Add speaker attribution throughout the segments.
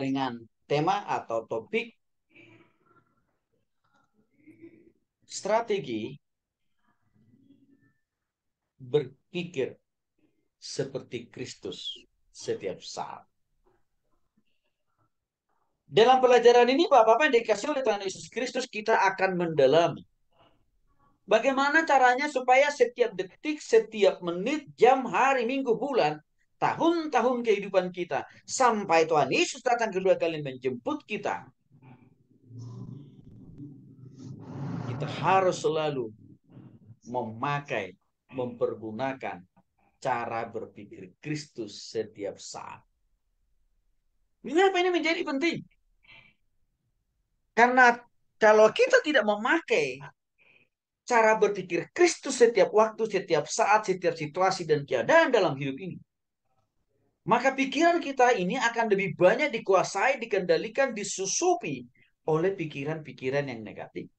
Speaker 1: dengan tema atau topik strategi berpikir seperti Kristus setiap saat. Dalam pelajaran ini, Bapak-Bapak yang dikasih oleh Tuhan Yesus Kristus, kita akan mendalami bagaimana caranya supaya setiap detik, setiap menit, jam, hari, minggu, bulan, tahun-tahun kehidupan kita, sampai Tuhan Yesus datang kedua kali menjemput kita, kita harus selalu memakai, mempergunakan cara berpikir Kristus setiap saat. Mengapa ini menjadi penting? Karena kalau kita tidak memakai cara berpikir Kristus setiap waktu, setiap saat, setiap situasi dan keadaan dalam hidup ini, maka pikiran kita ini akan lebih banyak dikuasai, dikendalikan, disusupi oleh pikiran-pikiran yang negatif.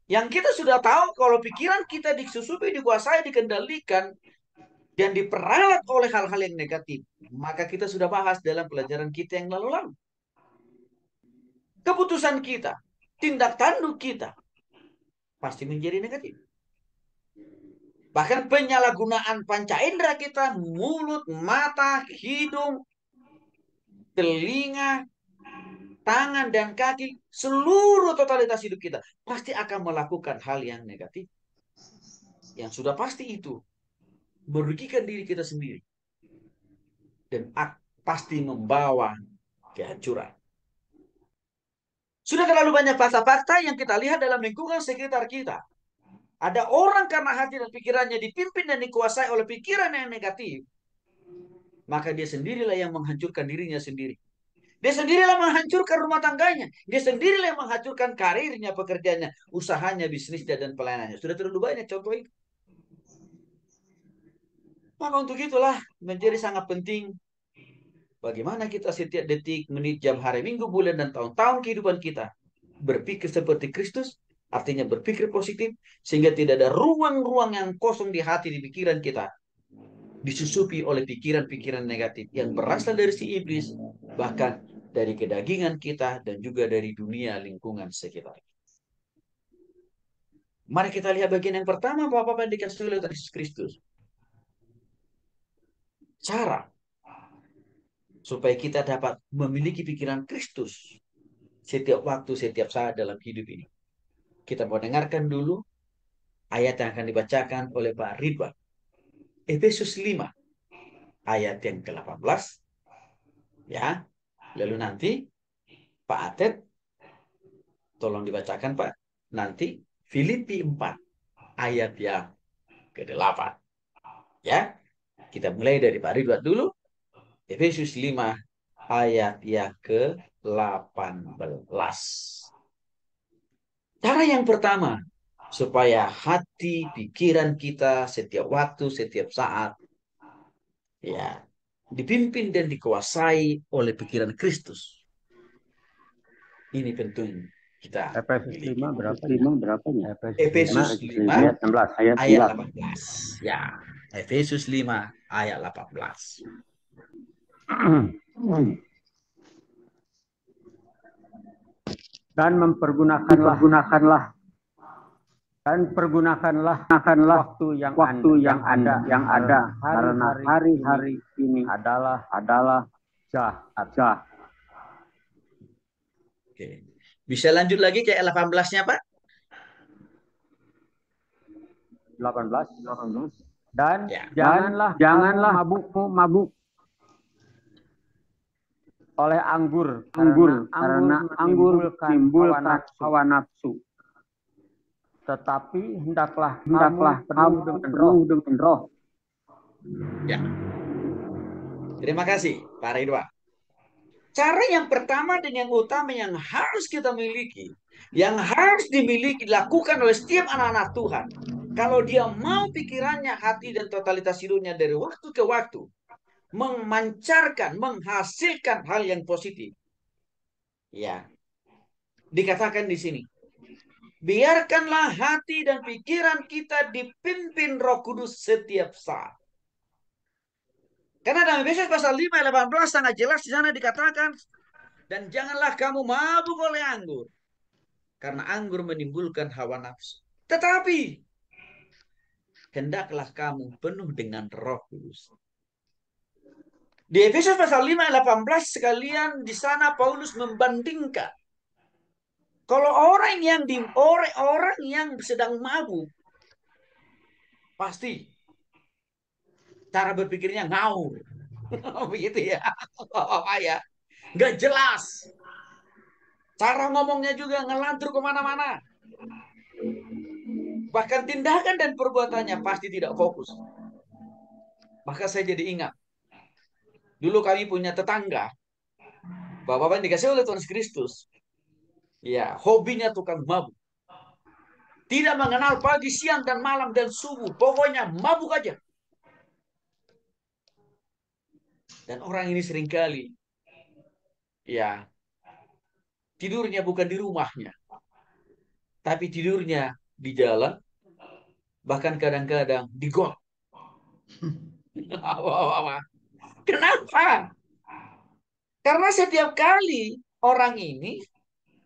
Speaker 1: Yang kita sudah tahu kalau pikiran kita disusupi, dikuasai, dikendalikan, dan diperalat oleh hal-hal yang negatif, maka kita sudah bahas dalam pelajaran kita yang lalu-lalu. Keputusan kita, tindak tanduk kita, pasti menjadi negatif. Bahkan penyalahgunaan panca indera kita, mulut, mata, hidung, telinga, tangan, dan kaki, seluruh totalitas hidup kita pasti akan melakukan hal yang negatif. Yang sudah pasti itu merugikan diri kita sendiri. Dan pasti membawa kehancuran. Sudah terlalu banyak fakta-fakta yang kita lihat dalam lingkungan sekitar kita. Ada orang karena hati dan pikirannya dipimpin dan dikuasai oleh pikiran yang negatif, maka dia sendirilah yang menghancurkan dirinya sendiri. Dia sendirilah menghancurkan rumah tangganya. Dia sendirilah yang menghancurkan karirnya, pekerjaannya, usahanya, bisnisnya, dan pelayanannya. Sudah terlalu banyak contoh itu. Maka untuk itulah menjadi sangat penting bagaimana kita setiap detik, menit, jam, hari, minggu, bulan, dan tahun-tahun kehidupan kita berpikir seperti Kristus, artinya berpikir positif, sehingga tidak ada ruang-ruang yang kosong di hati, di pikiran kita, disusupi oleh pikiran-pikiran negatif yang berasal dari si iblis, bahkan dari kedagingan kita, dan juga dari dunia lingkungan sekitar. Mari kita lihat bagian yang pertama, Bapak-Bapak yang dikasih oleh Yesus Kristus. Cara supaya kita dapat memiliki pikiran Kristus setiap waktu, setiap saat dalam hidup ini. Kita mau dengarkan dulu ayat yang akan dibacakan oleh Pak Ridwan. Efesus 5, ayat yang ke-18. Ya, lalu nanti Pak Atet, tolong dibacakan Pak. Nanti Filipi 4, ayat yang ke-8. Ya, kita mulai dari Pak Ridwan dulu. Efesus 5, ayat yang ke-18. Cara yang pertama, supaya hati, pikiran kita setiap waktu, setiap saat, ya, dipimpin dan dikuasai oleh pikiran Kristus. Ini penting kita
Speaker 2: Efesus
Speaker 1: miliki.
Speaker 2: 5 berapa ya?
Speaker 3: 5 berapanya?
Speaker 1: Efesus 5
Speaker 3: ayat 16
Speaker 1: ayat 18. Ya, Efesus 5 ayat 18.
Speaker 2: Dan
Speaker 3: pergunakanlah
Speaker 2: pergunakanlah waktu yang ada
Speaker 3: karena hari-hari ini
Speaker 2: adalah jahat.
Speaker 1: Oke. Bisa lanjut lagi ke 18-nya, Pak?
Speaker 2: 18. Dan
Speaker 1: Ya.
Speaker 2: janganlah
Speaker 3: mabuk
Speaker 2: oleh anggur
Speaker 3: karena anggur menimbulkan hawa nafsu.
Speaker 2: Tetapi hendaklah
Speaker 3: kamu penuh dengan roh.
Speaker 1: Ya. Terima kasih, Pak Ridwan. Cara yang pertama dan yang utama yang harus kita miliki, yang harus dimiliki, dilakukan oleh setiap anak-anak Tuhan, kalau dia mau pikirannya, hati, dan totalitas hidupnya dari waktu ke waktu memancarkan, menghasilkan hal yang positif. Ya, dikatakan di sini, biarkanlah hati dan pikiran kita dipimpin Roh Kudus setiap saat. Karena dalam Efesus pasal 5 ayat 18 sangat jelas di sana dikatakan, dan janganlah kamu mabuk oleh anggur, karena anggur menimbulkan hawa nafsu. Tetapi hendaklah kamu penuh dengan Roh Kudus. Di Efesus pasal 5 ayat 18 sekalian di sana Paulus membandingkan kalau orang yang sedang mabuk pasti cara berpikirnya ngawur. Begitu ya. Apa ya? Nggak jelas. Cara ngomongnya juga ngelantur kemana-mana. Bahkan tindakan dan perbuatannya pasti tidak fokus. Maka saya jadi ingat. Dulu kami punya tetangga. Bapak-bapak yang dikasih oleh Tuhan Kristus. Ya, hobinya tukang mabuk. Tidak mengenal pagi, siang, dan malam, dan subuh. Pokoknya mabuk aja. Dan orang ini seringkali, ya, tidurnya bukan di rumahnya. Tapi tidurnya di jalan. Bahkan kadang-kadang di got. Kenapa? Karena setiap kali orang ini,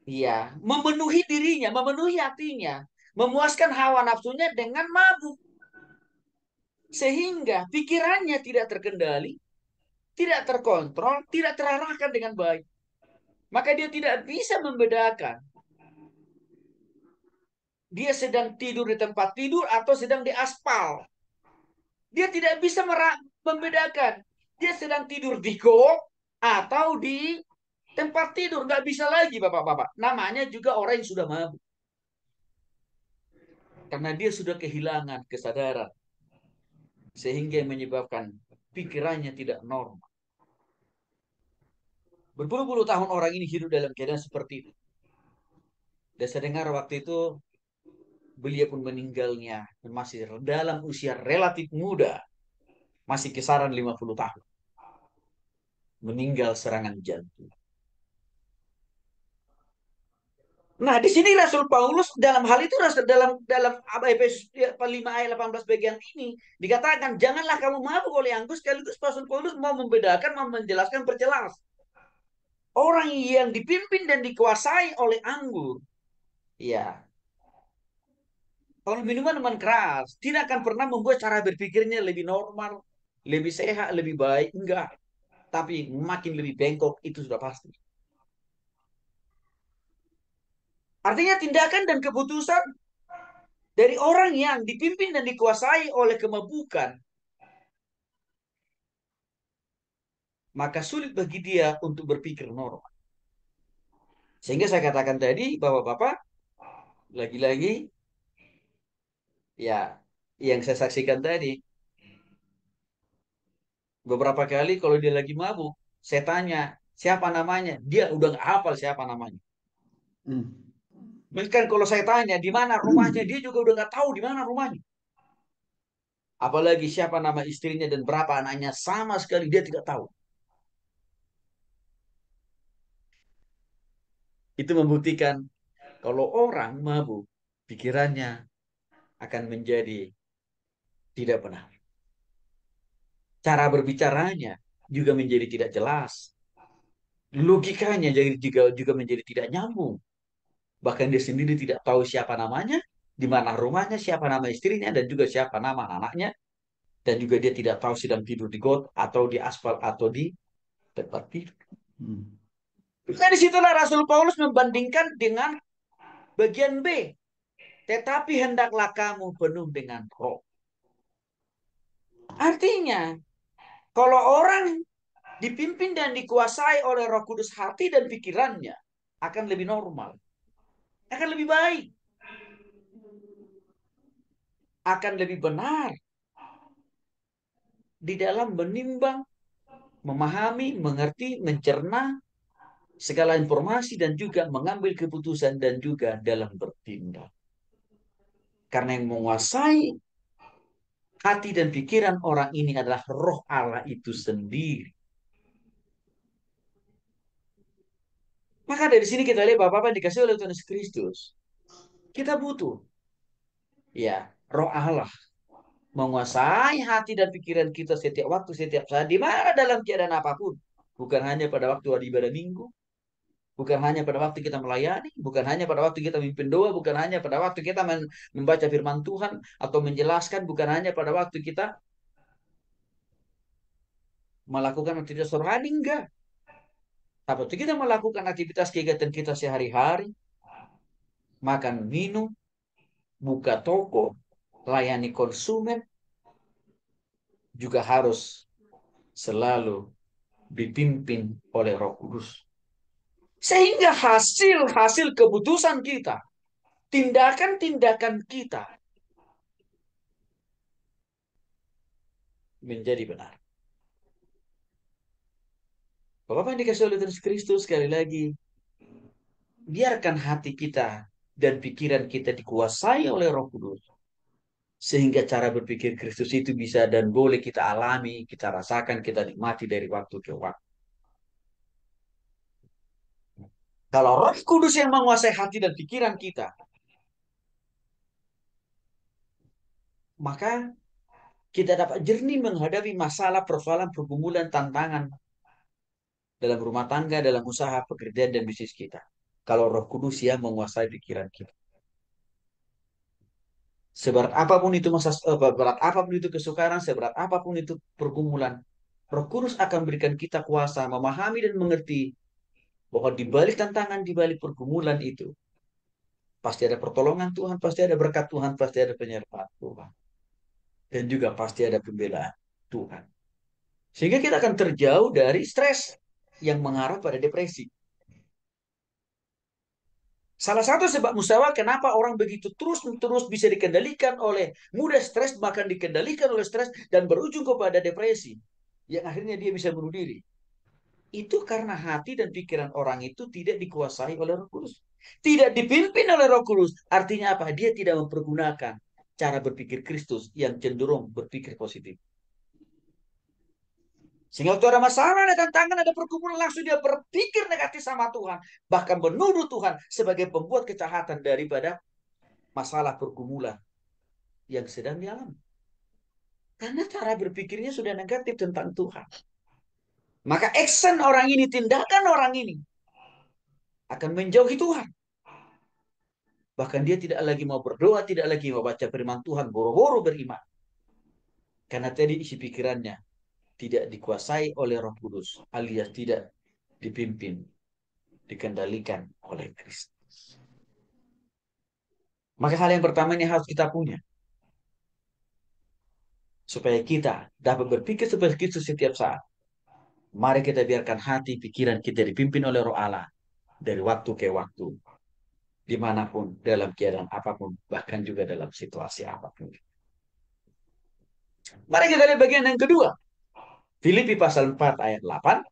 Speaker 1: ya, memenuhi dirinya, memenuhi hatinya, memuaskan hawa nafsunya dengan mabuk. Sehingga pikirannya tidak terkendali, tidak terkontrol, tidak terarahkan dengan baik. Maka dia tidak bisa membedakan dia sedang tidur di tempat tidur atau sedang di aspal. Dia tidak bisa membedakan dia sedang tidur di got atau di tempat tidur. Nggak bisa lagi, bapak-bapak. Namanya juga orang yang sudah mabuk. Karena dia sudah kehilangan kesadaran. Sehingga menyebabkan pikirannya tidak normal. Berpuluh-puluh tahun orang ini hidup dalam keadaan seperti itu. Dan saya dengar waktu itu beliau pun meninggalnya masih dalam usia relatif muda. Masih kisaran 50 tahun. Meninggal serangan jantung. Nah, di sini Rasul Paulus dalam hal itu dalam Efesus 5 ayat 18 bagian ini dikatakan janganlah kamu mabuk oleh anggur. Sekaligus Rasul Paulus mau membedakan, mau menjelaskan perjelas. Orang yang dipimpin dan dikuasai oleh anggur, ya, kalau minuman keras tidak akan pernah membuat cara berpikirnya lebih normal, lebih sehat, lebih baik, enggak. Tapi makin lebih bengkok itu sudah pasti. Artinya tindakan dan keputusan dari orang yang dipimpin dan dikuasai oleh kemabukan, maka sulit bagi dia untuk berpikir normal. Sehingga saya katakan tadi, bapak-bapak, lagi-lagi, ya, yang saya saksikan tadi, beberapa kali kalau dia lagi mabuk, saya tanya, siapa namanya? Dia udah nggak hafal siapa namanya. Bahkan kalau saya tanya, di mana rumahnya? Dia juga udah nggak tahu di mana rumahnya. Apalagi siapa nama istrinya dan berapa anaknya, sama sekali dia tidak tahu. Itu membuktikan kalau orang mabuk, pikirannya akan menjadi tidak benar. Cara berbicaranya juga menjadi tidak jelas. Logikanya juga menjadi tidak nyambung. Bahkan dia sendiri tidak tahu siapa namanya, di mana rumahnya, siapa nama istrinya, dan juga siapa nama anaknya. Dan juga dia tidak tahu sedang tidur di got, atau di aspal, atau di tempat tidur. Nah, disitulah Rasul Paulus membandingkan dengan bagian B. Tetapi hendaklah kamu penuh dengan roh. Artinya, kalau orang dipimpin dan dikuasai oleh Roh Kudus, hati dan pikirannya akan lebih normal, akan lebih baik, akan lebih benar di dalam menimbang, memahami, mengerti, mencerna segala informasi dan juga mengambil keputusan dan juga dalam bertindak. Karena yang menguasai hati dan pikiran orang ini adalah Roh Allah itu sendiri. Maka dari sini kita lihat Bapak-Bapak yang dikasih oleh Tuhan Yesus Kristus. Kita butuh, ya, Roh Allah menguasai hati dan pikiran kita setiap waktu, setiap saat, di mana dalam keadaan apapun. Bukan hanya pada waktu hari ibadah minggu, bukan hanya pada waktu kita melayani, bukan hanya pada waktu kita memimpin doa, bukan hanya pada waktu kita membaca firman Tuhan atau menjelaskan, bukan hanya pada waktu kita melakukan aktivitas rohani, enggak. Tapi kita melakukan aktivitas kegiatan kita sehari-hari, makan, minum, buka toko, layani konsumen, juga harus selalu dipimpin oleh Roh Kudus. Sehingga hasil-hasil keputusan kita, tindakan-tindakan kita menjadi benar. Bapak yang dikasih oleh Yesus Kristus, sekali lagi, biarkan hati kita dan pikiran kita dikuasai oleh Roh Kudus. Sehingga cara berpikir Kristus itu bisa dan boleh kita alami, kita rasakan, kita nikmati dari waktu ke waktu. Kalau Roh Kudus yang menguasai hati dan pikiran kita, maka kita dapat jernih menghadapi masalah, persoalan, pergumulan, tantangan dalam rumah tangga, dalam usaha, pekerjaan, dan bisnis kita. Kalau Roh Kudus yang menguasai pikiran kita. Seberat apapun itu berat apapun itu kesukaran, seberat apapun itu pergumulan, Roh Kudus akan berikan kita kuasa memahami dan mengerti bahwa di balik tantangan, di balik pergumulan itu, pasti ada pertolongan Tuhan, pasti ada berkat Tuhan, pasti ada penyertaan Tuhan. Dan juga pasti ada pembelaan Tuhan. Sehingga kita akan terjauh dari stres yang mengarah pada depresi. Salah satu sebab musyawarah kenapa orang begitu terus-terus bisa dikendalikan oleh mudah stres, bahkan dikendalikan oleh stres dan berujung kepada depresi. Yang akhirnya dia bisa bunuh diri. Itu karena hati dan pikiran orang itu tidak dikuasai oleh Roh Kudus. Tidak dipimpin oleh Roh Kudus. Artinya apa? Dia tidak mempergunakan cara berpikir Kristus yang cenderung berpikir positif. Sehingga waktu ada masalah, ada tantangan, ada pergumulan, langsung dia berpikir negatif sama Tuhan. Bahkan menuduh Tuhan sebagai pembuat kejahatan daripada masalah pergumulan yang sedang dialami. Karena cara berpikirnya sudah negatif tentang Tuhan. Maka action orang ini, tindakan orang ini akan menjauhi Tuhan. Bahkan dia tidak lagi mau berdoa, tidak lagi mau baca firman Tuhan, boro-boro beriman. Karena tadi isi pikirannya tidak dikuasai oleh Roh Kudus, alias tidak dipimpin, dikendalikan oleh Kristus. Maka hal yang pertama ini harus kita punya. Supaya kita dapat berpikir seperti Kristus setiap saat. Mari kita biarkan hati, pikiran kita dipimpin oleh Roh Allah dari waktu ke waktu. Dimanapun, dalam keadaan apapun, bahkan juga dalam situasi apapun. Mari kita lihat bagian yang kedua. Filipi pasal 4 ayat 8.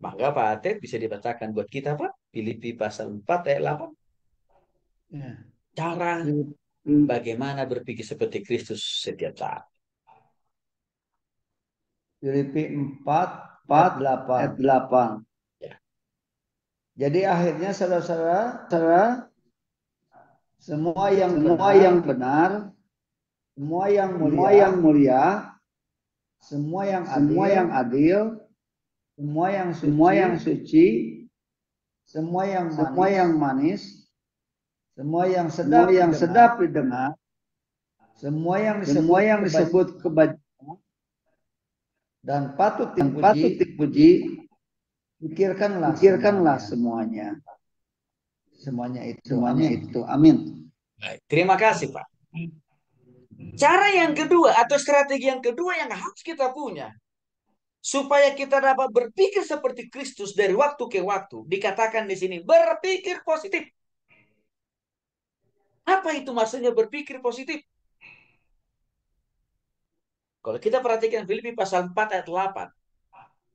Speaker 1: Maka Pak Atep bisa dibacakan buat kita, Pak. Filipi pasal 4 ayat 8. Ya. Cara bagaimana berpikir seperti Kristus setiap saat.
Speaker 4: Filipi 4 ayat 8.
Speaker 1: Ya.
Speaker 4: Jadi akhirnya saudara-saudara, semua yang benar, semua yang mulia, semua yang adil, semua yang suci, semua yang manis, semua yang sedap didengar, semua yang disebut kebajikan dan patut dipuji, pikirkanlah semuanya. Semuanya itu. Amin.
Speaker 1: Baik, terima kasih, Pak. Cara yang kedua atau strategi yang kedua yang harus kita punya supaya kita dapat berpikir seperti Kristus dari waktu ke waktu, dikatakan di sini berpikir positif. Apa itu maksudnya berpikir positif? Kalau kita perhatikan Filipi pasal 4 ayat 8,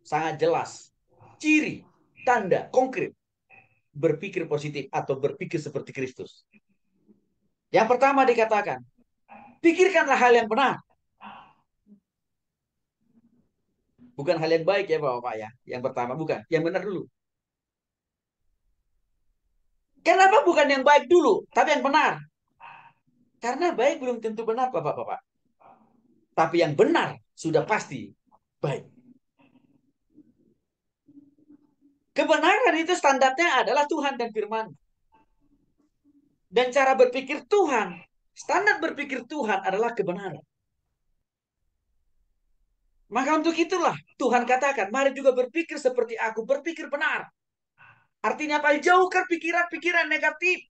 Speaker 1: sangat jelas. Ciri, tanda, konkret berpikir positif atau berpikir seperti Kristus. Yang pertama dikatakan, pikirkanlah hal yang benar. Bukan hal yang baik ya Bapak ya. Yang pertama bukan, yang benar dulu. Kenapa bukan yang baik dulu, tapi yang benar? Karena baik belum tentu benar Bapak-bapak. Tapi yang benar sudah pasti baik. Kebenaran itu standarnya adalah Tuhan dan firman. Dan cara berpikir Tuhan, standar berpikir Tuhan adalah kebenaran. Maka untuk itulah Tuhan katakan, mari juga berpikir seperti aku, berpikir benar. Artinya apa? Jauhkan pikiran-pikiran negatif.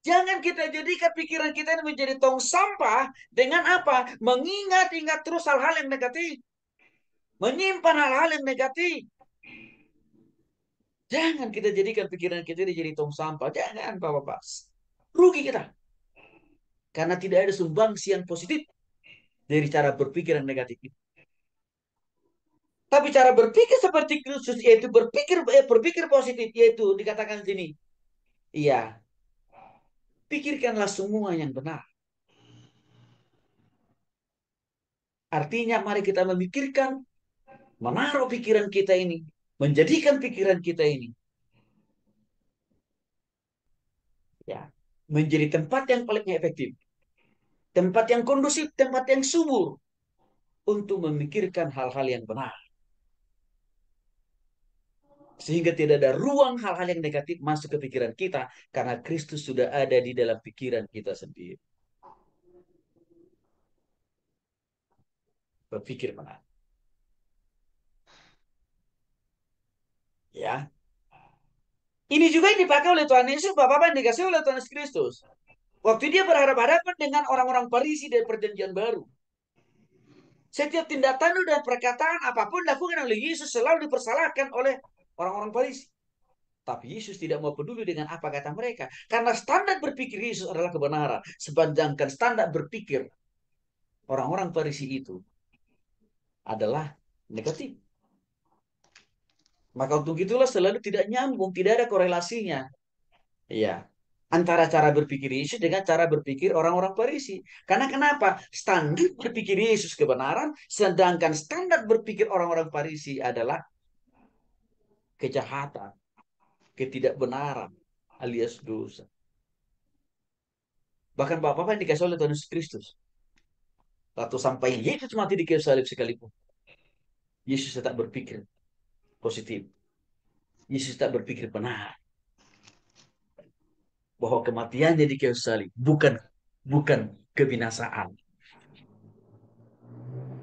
Speaker 1: Jangan kita jadikan pikiran kita ini menjadi tong sampah dengan apa? Mengingat-ingat terus hal-hal yang negatif. Menyimpan hal-hal yang negatif. Jangan kita jadikan pikiran kita ini jadi tong sampah. Jangan, Bapak-Bapak. Rugi kita. Karena tidak ada sumbangsi yang positif dari cara berpikir yang negatif itu. Tapi cara berpikir seperti Kristus, yaitu berpikir positif, yaitu dikatakan di sini. Iya, pikirkanlah semua yang benar. Artinya mari kita memikirkan, menaruh pikiran kita ini, menjadikan pikiran kita ini ya menjadi tempat yang paling efektif, tempat yang kondusif, tempat yang subur untuk memikirkan hal-hal yang benar. Sehingga tidak ada ruang hal-hal yang negatif masuk ke pikiran kita karena Kristus sudah ada di dalam pikiran kita sendiri. Berpikir benar. Ya. Ini juga yang dipakai oleh Tuhan Yesus, Bapak-Bapak yang dikasih oleh Tuhan Yesus Kristus. Waktu dia berhadapan-hadapan dengan orang-orang Farisi dari perjanjian baru. Setiap tindak tanduk dan perkataan apapun dilakukan oleh Yesus selalu dipersalahkan oleh orang-orang Farisi. Tapi Yesus tidak mau peduli dengan apa kata mereka. Karena standar berpikir Yesus adalah kebenaran. Sedangkan standar berpikir orang-orang Farisi itu adalah negatif. Maka untuk itulah selalu tidak nyambung, tidak ada korelasinya. Iya. Antara cara berpikir Yesus dengan cara berpikir orang-orang Farisi. Karena kenapa? Standar berpikir Yesus kebenaran, sedangkan standar berpikir orang-orang Farisi adalah kejahatan, ketidakbenaran, alias dosa. Bahkan Bapak-Bapak yang dikasih oleh Tuhan Yesus Kristus. Atau sampai Yesus mati di kayu salib sekalipun. Yesus tetap berpikir positif. Yesus tetap berpikir benar. Bahwa kematiannya di kayu salib bukan kebinasaan.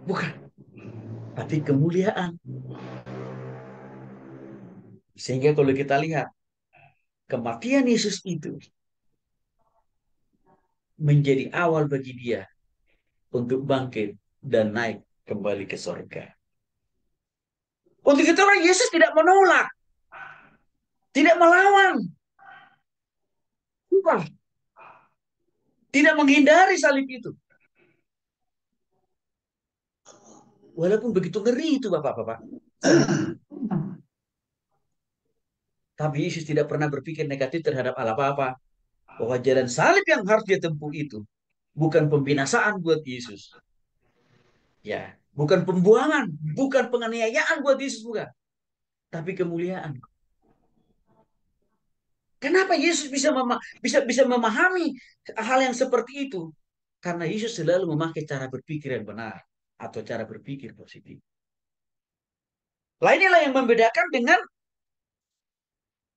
Speaker 1: Bukan. Tapi kemuliaan. Sehingga kalau kita lihat, kematian Yesus itu menjadi awal bagi dia untuk bangkit dan naik kembali ke surga. Untuk itu orang Yesus tidak menolak, tidak melawan, bukan, tidak menghindari salib itu. Walaupun begitu ngeri itu Bapak-Bapak. Tapi Yesus tidak pernah berpikir negatif terhadap apa-apa. Bahwa jalan salib yang harus dia tempuh itu bukan pembinasaan buat Yesus. Ya, bukan pembuangan, bukan penganiayaan buat Yesus, bukan. Tapi kemuliaan. Kenapa Yesus bisa memahami hal yang seperti itu? Karena Yesus selalu memakai cara berpikir yang benar atau cara berpikir positif. Lainnya yang membedakan dengan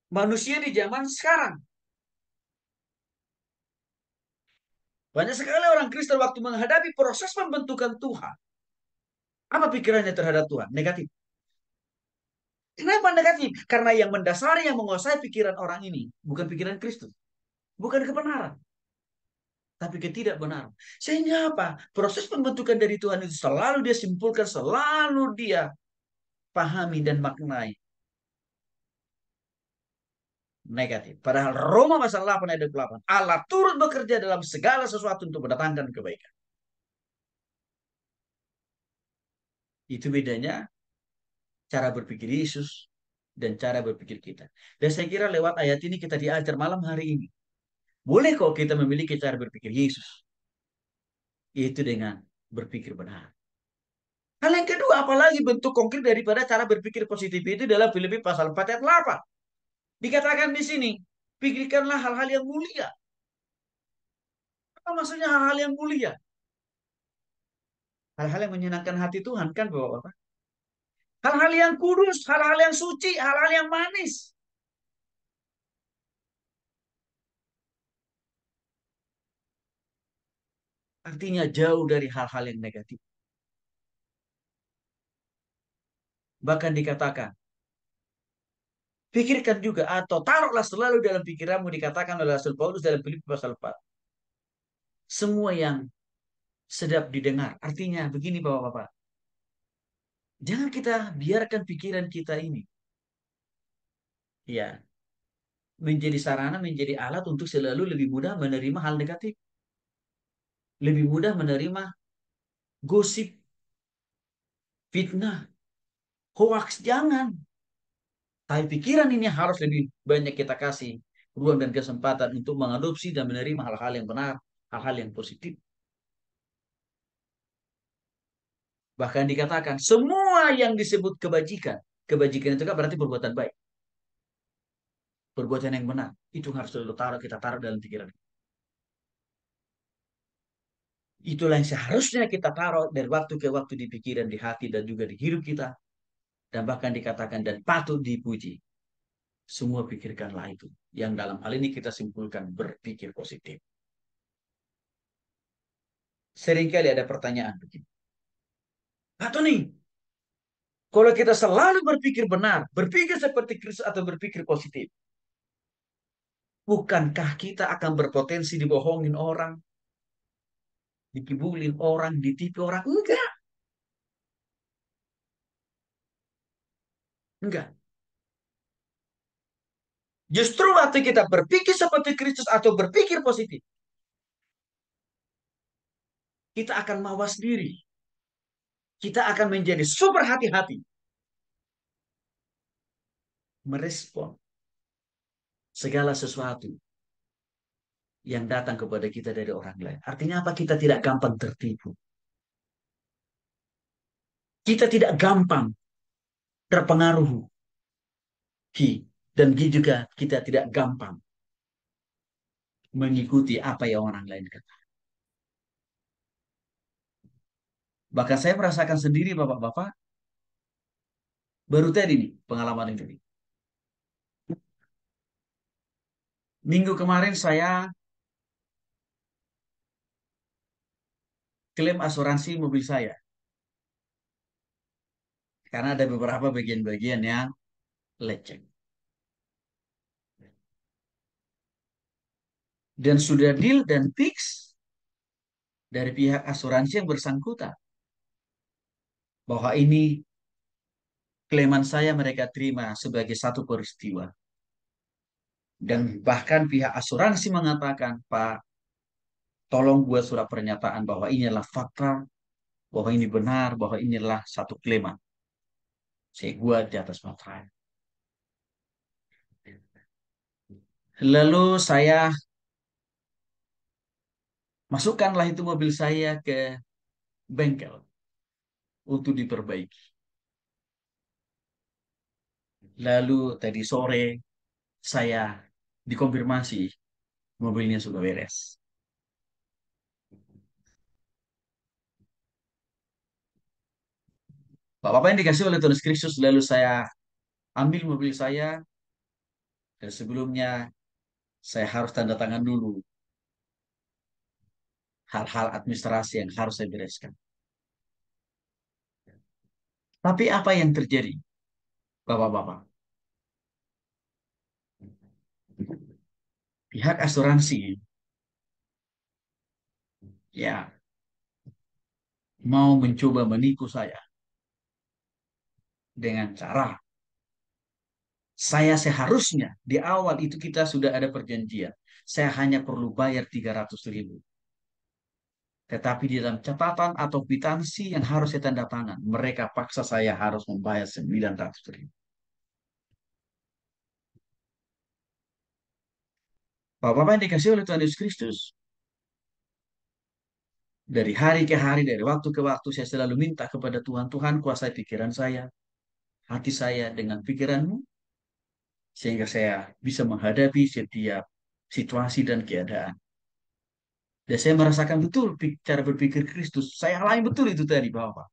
Speaker 1: manusia di zaman sekarang. Banyak sekali orang Kristen waktu menghadapi proses pembentukan Tuhan. Apa pikirannya terhadap Tuhan? Negatif. Kenapa negatif? Karena yang mendasari, yang menguasai pikiran orang ini bukan pikiran Kristus. Bukan kebenaran. Tapi ketidakbenaran. Sehingga apa? Proses pembentukan dari Tuhan itu selalu dia simpulkan, selalu dia pahami dan maknai negatif. Padahal Roma pasal 8 ayat 28. Allah turut bekerja dalam segala sesuatu untuk mendatangkan kebaikan. Itu bedanya cara berpikir Yesus dan cara berpikir kita. Dan saya kira lewat ayat ini kita diajar malam hari ini. Boleh kok kita memiliki cara berpikir Yesus. Yaitu dengan berpikir benar. Hal yang kedua, apalagi bentuk konkret daripada cara berpikir positif itu dalam Filipi pasal 4 ayat 8. Dikatakan di sini, pikirkanlah hal-hal yang mulia. Apa maksudnya hal-hal yang mulia? Hal-hal yang menyenangkan hati Tuhan kan Bapak-Bapak? Hal-hal yang kudus, hal-hal yang suci, hal-hal yang manis. Artinya jauh dari hal-hal yang negatif. Bahkan dikatakan, pikirkan juga atau taruhlah selalu dalam pikiranmu dikatakan oleh Rasul Paulus dalam Filipi pasal 4. Semua yang sedap didengar. Artinya begini Bapak-Bapak. Jangan kita biarkan pikiran kita ini. Ya, menjadi sarana, menjadi alat untuk selalu lebih mudah menerima hal negatif. Lebih mudah menerima gosip, fitnah, hoax. Jangan. Tapi pikiran ini harus lebih banyak kita kasih ruang dan kesempatan untuk mengadopsi dan menerima hal-hal yang benar, hal-hal yang positif. Bahkan dikatakan semua yang disebut kebajikan, kebajikan itu kan berarti perbuatan baik, perbuatan yang benar. Itu harus selalu kita taruh dalam pikiran. Itulah yang seharusnya kita taruh dari waktu ke waktu di pikiran, di hati, dan juga di hidup kita. Dan bahkan dikatakan dan patut dipuji. Semua pikirkanlah itu. Yang dalam hal ini kita simpulkan berpikir positif. Seringkali ada pertanyaan begini. Pak Tony, kalau kita selalu berpikir benar, berpikir seperti Kristus atau berpikir positif, bukankah kita akan berpotensi dibohongin orang, dikibulin orang, ditipu orang? Enggak. Enggak. Justru waktu kita berpikir seperti Kristus atau berpikir positif, kita akan mawas diri. Kita akan menjadi super hati-hati merespon segala sesuatu yang datang kepada kita dari orang lain. Artinya apa? Kita tidak gampang tertipu. Kita tidak gampang terpengaruh. Dan juga kita tidak gampang mengikuti apa yang orang lain katakan. Bahkan saya merasakan sendiri Bapak-Bapak, baru tadi nih pengalaman ini. Minggu kemarin saya klaim asuransi mobil saya. Karena ada beberapa bagian-bagian yang lecek. Dan sudah deal dan fix dari pihak asuransi yang bersangkutan. Bahwa ini klaiman saya mereka terima sebagai satu peristiwa. Dan bahkan pihak asuransi mengatakan, Pak, tolong buat surat pernyataan bahwa ini adalah fakta, bahwa ini benar, bahwa ini adalah satu klaiman. Saya buat di atas materai. Lalu saya masukkanlah itu mobil saya ke bengkel untuk diperbaiki. Lalu tadi sore saya dikonfirmasi mobilnya sudah beres. Bapak-bapak yang dikasih oleh Tuhan Kristus, lalu saya ambil mobil saya dan sebelumnya saya harus tanda tangan dulu hal-hal administrasi yang harus saya bereskan. Tapi apa yang terjadi, Bapak-bapak? Pihak asuransi ya mau mencoba menipu saya dengan cara saya seharusnya di awal itu kita sudah ada perjanjian. Saya hanya perlu bayar 300.000. Tetapi di dalam catatan atau kwitansi yang harus saya tanda tangan, mereka paksa saya harus membayar 900.000. Bapak-bapak yang dikasih oleh Tuhan Yesus Kristus, dari hari ke hari, dari waktu ke waktu, saya selalu minta kepada Tuhan, Tuhan kuasai pikiran saya, hati saya dengan pikiranmu, sehingga saya bisa menghadapi setiap situasi dan keadaan. Dan saya merasakan betul cara berpikir Kristus. Saya alami betul itu tadi, Bapak.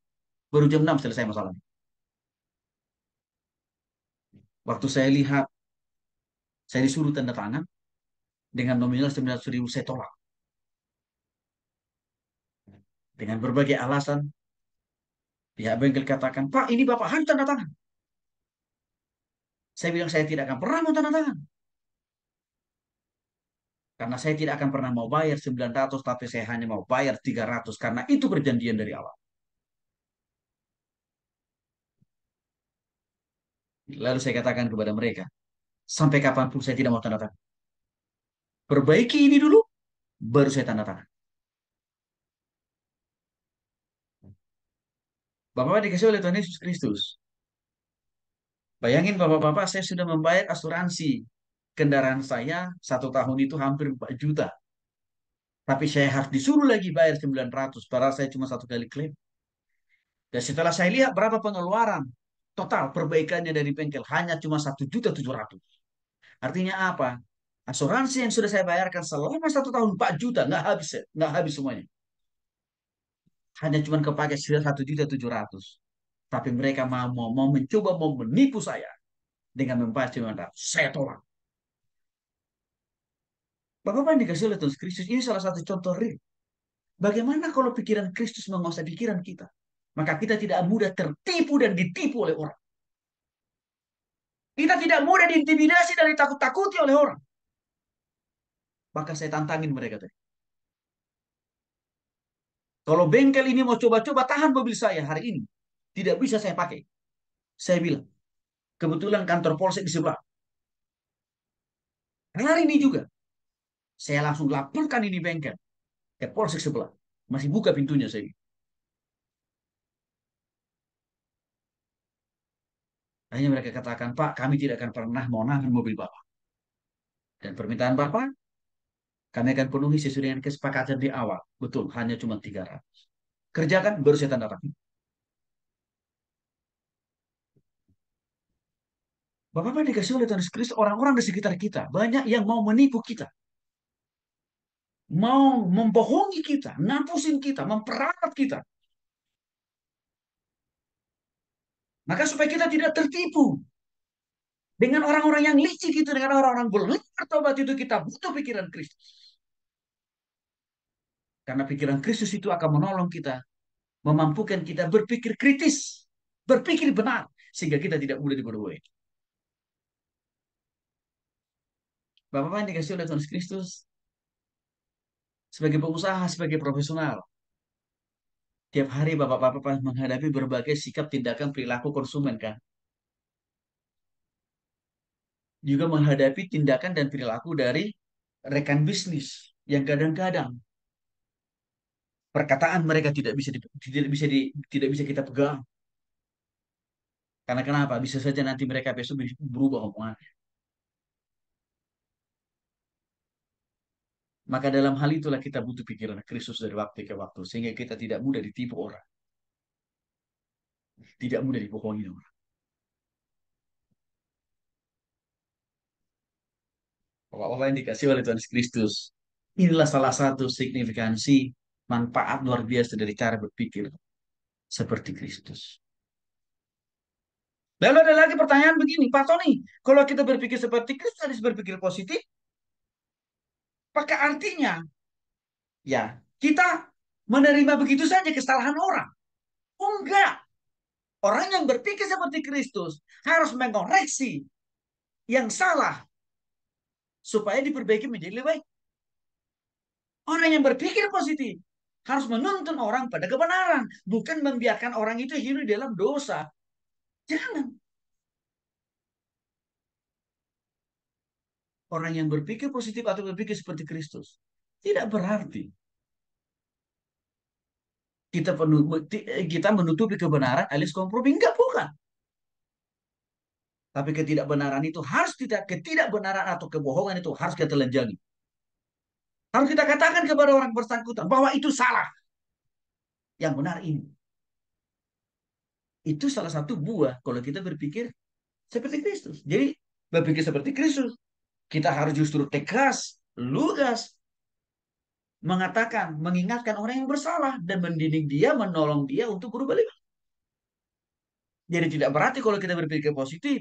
Speaker 1: Baru jam 6 selesai masalahnya. Waktu saya lihat, saya disuruh tanda tangan dengan nominal 900.000, saya tolak. Dengan berbagai alasan, pihak bengkel katakan, Pak, ini Bapak harus tanda tangan. Saya bilang, saya tidak akan pernah mau tanda tangan. Karena saya tidak akan pernah mau bayar 900, tapi saya hanya mau bayar 300. Karena itu perjanjian dari awal. Lalu saya katakan kepada mereka, sampai kapanpun saya tidak mau tanda tangan. Perbaiki ini dulu, baru saya tanda tangan. Bapak dikasih oleh Tuhan Yesus Kristus. Bayangin bapak-bapak, saya sudah membayar asuransi kendaraan saya 1 tahun itu hampir 4 juta. Tapi saya harus disuruh lagi bayar 900, padahal saya cuma 1 kali klaim. Dan setelah saya lihat berapa pengeluaran total perbaikannya dari bengkel, hanya cuma 1.700.000. Artinya apa? Asuransi yang sudah saya bayarkan selama 1 tahun 4 juta, nggak habis semuanya. Hanya cuma kepakai 1.700.000. Tapi mereka mau mencoba mau menipu saya dengan membayar 900. Saya tolak. Bapak-Bapak yang dikasih oleh Tuhan Kristus, ini salah satu contoh real. Bagaimana kalau pikiran Kristus menguasai pikiran kita? Maka kita tidak mudah tertipu dan ditipu oleh orang. Kita tidak mudah diintimidasi dan ditakut-takuti oleh orang. Maka saya tantangin mereka tadi. Kalau bengkel ini mau coba-coba tahan mobil saya hari ini, tidak bisa saya pakai. Saya bilang, kebetulan kantor polsek di sebelah. Hari ini juga, saya langsung laporkan ini bengkel ke polsek sebelah. Masih buka pintunya saya. Hanya mereka katakan, Pak, kami tidak akan pernah mau nahan mobil Bapak. Dan permintaan Bapak, kami akan penuhi sesuai dengan kesepakatan di awal. Betul, hanya cuma 300. Kerjakan, baru saya tanda tangan. Bapak-Bapak dikasih oleh Tuhan Yesus Kristus, orang-orang di sekitar kita. Banyak yang mau menipu kita. Mau membohongi kita, ngapusin kita, memperalat kita. Maka supaya kita tidak tertipu. Dengan orang-orang yang licik itu, dengan orang-orang belum bertobat itu, kita butuh pikiran Kristus. Karena pikiran Kristus itu akan menolong kita, memampukan kita berpikir kritis, berpikir benar, sehingga kita tidak mudah dibodohi. Bapak-Bapak yang dikasih oleh Tuhan Yesus Kristus, sebagai pengusaha, sebagai profesional, tiap hari Bapak-Bapak menghadapi berbagai sikap tindakan perilaku konsumen kan. Juga menghadapi tindakan dan perilaku dari rekan bisnis yang kadang-kadang perkataan mereka tidak bisa kita pegang. Karena kenapa? Bisa saja nanti mereka besok berubah omongan. Maka dalam hal itulah kita butuh pikiran Kristus dari waktu ke waktu. Sehingga kita tidak mudah ditipu orang. Tidak mudah dibohongi orang. Bapak-bapak yang dikasih oleh Tuhan Kristus. Inilah salah satu signifikansi manfaat luar biasa dari cara berpikir seperti Kristus. Lalu ada lagi pertanyaan begini, Pak Tony, kalau kita berpikir seperti Kristus, harus berpikir positif, maka artinya, ya, kita menerima begitu saja kesalahan orang. Oh, enggak. Orang yang berpikir seperti Kristus harus mengoreksi yang salah supaya diperbaiki menjadi lebih baik. Orang yang berpikir positif harus menuntun orang pada kebenaran, bukan membiarkan orang itu hidup dalam dosa. Jangan. Orang yang berpikir positif atau berpikir seperti Kristus tidak berarti kita menutupi kebenaran alias kompromi. Enggak, bukan. Tapi ketidakbenaran itu harus ketidakbenaran atau kebohongan itu harus kita telanjangi. Harus kita katakan kepada orang bersangkutan bahwa itu salah. Yang benar ini. Itu salah satu buah kalau kita berpikir seperti Kristus. Jadi berpikir seperti Kristus, kita harus justru tegas, lugas, mengatakan, mengingatkan orang yang bersalah dan mendidik dia, menolong dia untuk berubah lebih. Jadi tidak berarti kalau kita berpikir positif,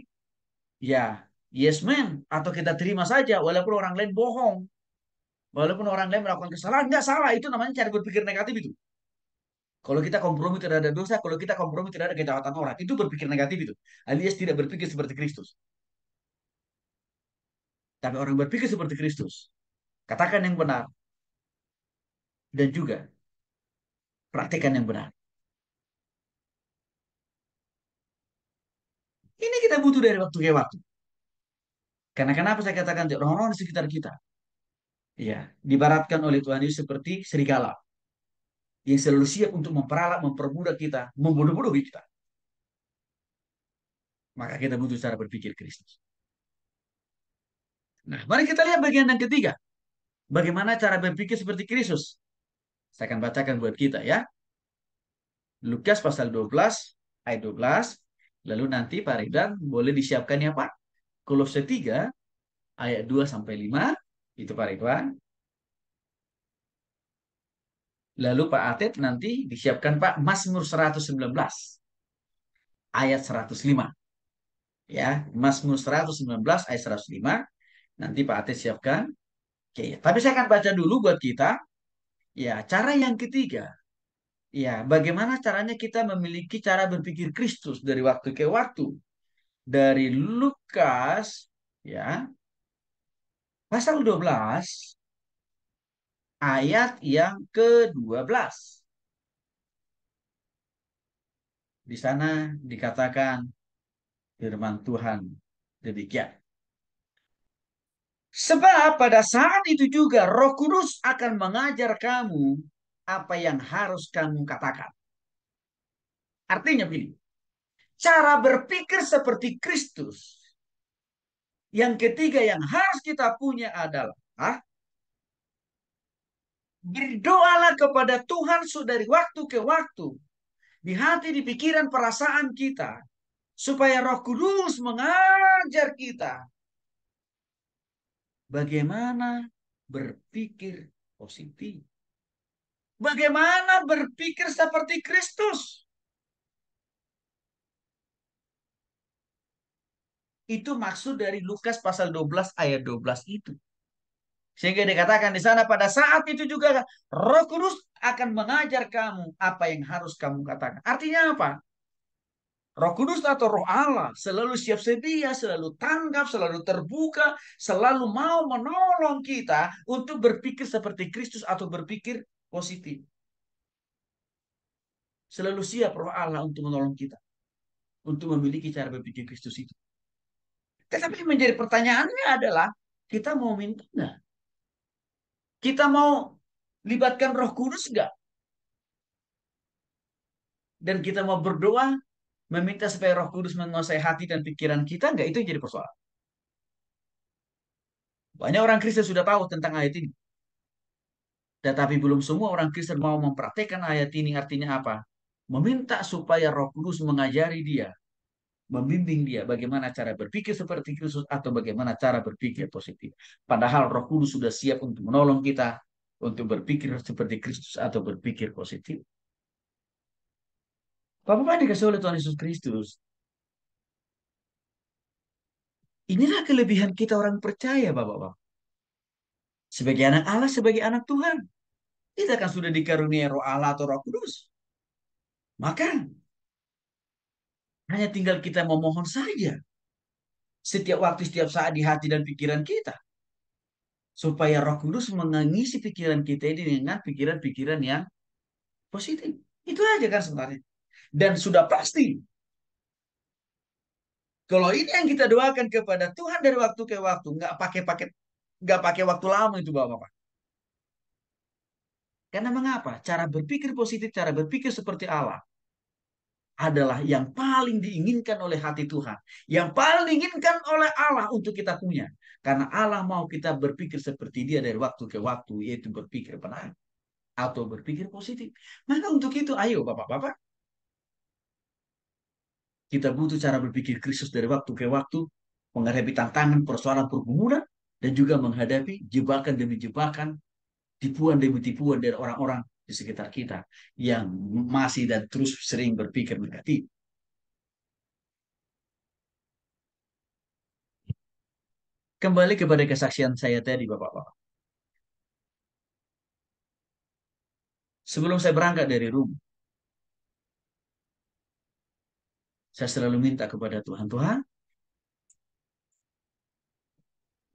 Speaker 1: ya yes man, atau kita terima saja walaupun orang lain bohong, walaupun orang lain melakukan kesalahan, nggak salah, itu namanya cara berpikir negatif itu. Kalau kita kompromi tidak ada dosa, kalau kita kompromi tidak ada kejahatan orang, itu berpikir negatif itu. Alias tidak berpikir seperti Kristus. Tapi orang berpikir seperti Kristus, katakan yang benar dan juga praktekkan yang benar. Ini kita butuh dari waktu ke waktu. Karena kenapa saya katakan orang-orang di sekitar kita, ya, dibaratkan oleh Tuhan Yesus seperti serigala yang selalu siap untuk memperalat, memperbudak kita, membodoh-bodohi kita. Maka kita butuh cara berpikir Kristus. Nah, mari kita lihat bagian yang ketiga. Bagaimana cara berpikir seperti Kristus? Saya akan bacakan buat kita ya. Lukas pasal 12 ayat 12. Lalu nanti Pak Ridwan boleh disiapkan ya Pak. Kolose 3 ayat 2 sampai 5. Itu Pak Ridwan. Lalu Pak Atet nanti disiapkan Pak Mazmur 119 ayat 105. Ya, Mazmur 119 ayat 105. Nanti Pak Atet siapkan. Oke, tapi saya akan baca dulu buat kita. Ya, cara yang ketiga. Ya, bagaimana caranya kita memiliki cara berpikir Kristus dari waktu ke waktu. Dari Lukas, ya, pasal 12, ayat yang ke-12. Di sana dikatakan firman Tuhan demikian. Sebab pada saat itu juga Roh Kudus akan mengajar kamu apa yang harus kamu katakan. Artinya begini, cara berpikir seperti Kristus. Yang ketiga yang harus kita punya adalah berdoalah kepada Tuhan dari waktu ke waktu. Di hati, di pikiran, perasaan kita. Supaya Roh Kudus mengajar kita. Bagaimana berpikir positif. Bagaimana berpikir seperti Kristus. Itu maksud dari Lukas pasal 12 ayat 12 itu. Sehingga dikatakan di sana pada saat itu juga Roh Kudus akan mengajar kamu apa yang harus kamu katakan. Artinya apa? Roh Kudus atau Roh Allah selalu siap sedia, selalu tanggap, selalu terbuka, selalu mau menolong kita untuk berpikir seperti Kristus atau berpikir positif. Selalu siap Roh Allah untuk menolong kita, untuk memiliki cara berpikir Kristus itu. Tetapi menjadi pertanyaannya adalah, kita mau minta nggak? Kita mau libatkan Roh Kudus nggak? Dan kita mau berdoa, meminta supaya Roh Kudus menguasai hati dan pikiran kita nggak? Itu yang jadi persoalan. Banyak orang Kristen sudah tahu tentang ayat ini. Tetapi belum semua orang Kristen mau mempraktekkan ayat ini. Artinya apa? Meminta supaya Roh Kudus mengajari dia, membimbing dia bagaimana cara berpikir seperti Kristus atau bagaimana cara berpikir positif. Padahal Roh Kudus sudah siap untuk menolong kita untuk berpikir seperti Kristus atau berpikir positif. Bapak-bapak dikasih oleh Tuhan Yesus Kristus. Inilah kelebihan kita orang percaya, Bapak-bapak. Sebagai anak Allah, sebagai anak Tuhan. Kita kan sudah dikaruniai Roh Allah atau Roh Kudus. Maka hanya tinggal kita memohon saja. Setiap waktu, setiap saat di hati dan pikiran kita. Supaya Roh Kudus mengisi pikiran kita ini dengan pikiran-pikiran yang positif. Itu aja kan sebenarnya. Dan sudah pasti. Kalau ini yang kita doakan kepada Tuhan dari waktu ke waktu. Nggak pakai waktu lama itu Bapak-bapak. Karena mengapa? Cara berpikir positif, cara berpikir seperti Allah adalah yang paling diinginkan oleh hati Tuhan. Yang paling diinginkan oleh Allah untuk kita punya. Karena Allah mau kita berpikir seperti dia dari waktu ke waktu, yaitu berpikir benar atau berpikir positif. Maka untuk itu, ayo Bapak-bapak, kita butuh cara berpikir Kristus dari waktu ke waktu, menghadapi tantangan, persoalan, pergumulan, dan juga menghadapi jebakan demi jebakan tipuan demi tipuan dari orang-orang di sekitar kita yang masih dan terus sering berpikir negatif. Kembali kepada kesaksian saya tadi, Bapak-Bapak. Sebelum saya berangkat dari rumah, saya selalu minta kepada Tuhan, Tuhan,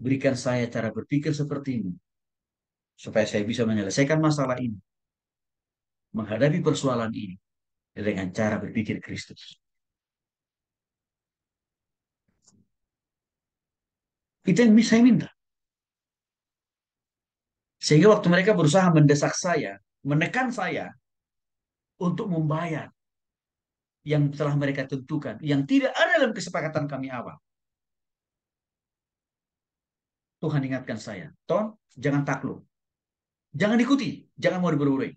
Speaker 1: berikan saya cara berpikir seperti ini, supaya saya bisa menyelesaikan masalah ini, menghadapi persoalan ini, dengan cara berpikir Kristus. Itu yang saya minta. Sehingga waktu mereka berusaha mendesak saya, menekan saya untuk membayar yang telah mereka tentukan, yang tidak ada dalam kesepakatan kami awal. Tuhan ingatkan saya, Ton, jangan takluk. Jangan ikuti, jangan mau diperburai.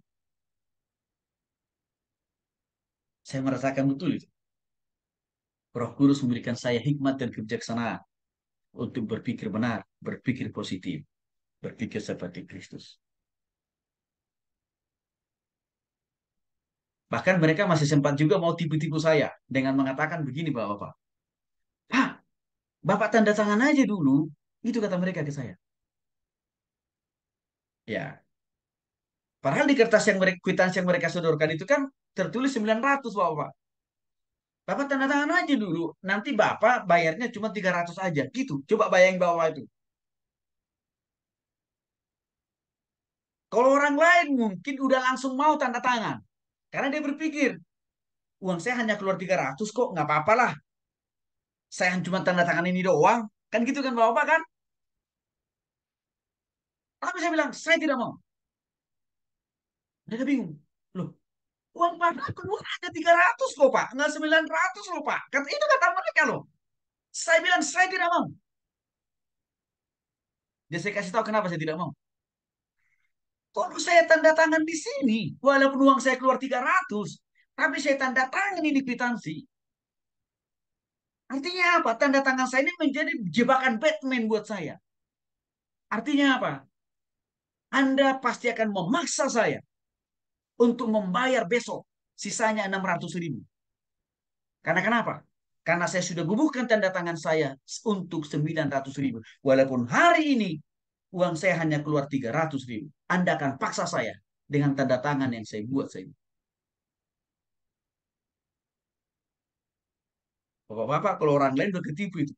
Speaker 1: Saya merasakan betul itu. Roh Kudus memberikan saya hikmat dan kebijaksanaan untuk berpikir benar, berpikir positif, berpikir seperti Kristus. Bahkan mereka masih sempat juga mau tipu-tipu saya dengan mengatakan begini, Bapak. Pak, Bapak tanda tangan aja dulu. Itu kata mereka ke saya. Ya, padahal di kertas yang mereka, kwitansi yang mereka sodorkan itu kan tertulis 900, Bapak. Bapak tanda tangan aja dulu. Nanti Bapak bayarnya cuma 300 aja. Gitu. Coba bayang bawah itu. Kalau orang lain mungkin udah langsung mau tanda tangan. Karena dia berpikir, uang saya hanya keluar 300 kok, nggak apa-apa lah. Saya cuma tanda tangan ini doang. Kan gitu kan Bapak kan? Tapi saya bilang, saya tidak mau. Mereka bingung. Loh, uang Bapak keluar hanya 300 kok Pak. Nggak 900 loh Pak. Itu kata mereka loh. Saya bilang, saya tidak mau. Dia saya kasih tahu kenapa saya tidak mau. Kalau saya tanda tangan di sini, walaupun uang saya keluar 300, tapi saya tanda tangan ini di kwitansi. Artinya apa? Tanda tangan saya ini menjadi jebakan Batman buat saya. Artinya apa? Anda pasti akan memaksa saya untuk membayar besok sisanya 600.000. Karena kenapa? Karena saya sudah bubuhkan tanda tangan saya untuk 900.000. Walaupun hari ini uang saya hanya keluar 300.000. Anda akan paksa saya dengan tanda tangan yang saya buat saya. Bapak-bapak, kalau orang lain udah ketipu itu.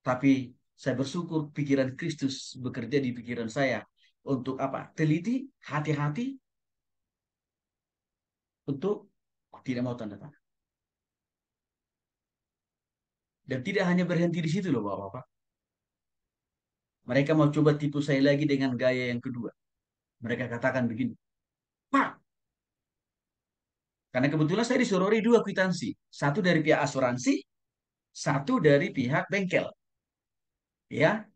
Speaker 1: Tapi saya bersyukur pikiran Kristus bekerja di pikiran saya untuk apa? Teliti, hati-hati untuk tidak mau tanda tangan. Dan tidak hanya berhenti di situ loh Bapak-bapak. Mereka mau coba tipu saya lagi dengan gaya yang kedua. Mereka katakan begini, Pak, karena kebetulan saya disorori dua kwitansi. Satu dari pihak asuransi, satu dari pihak bengkel. Ya,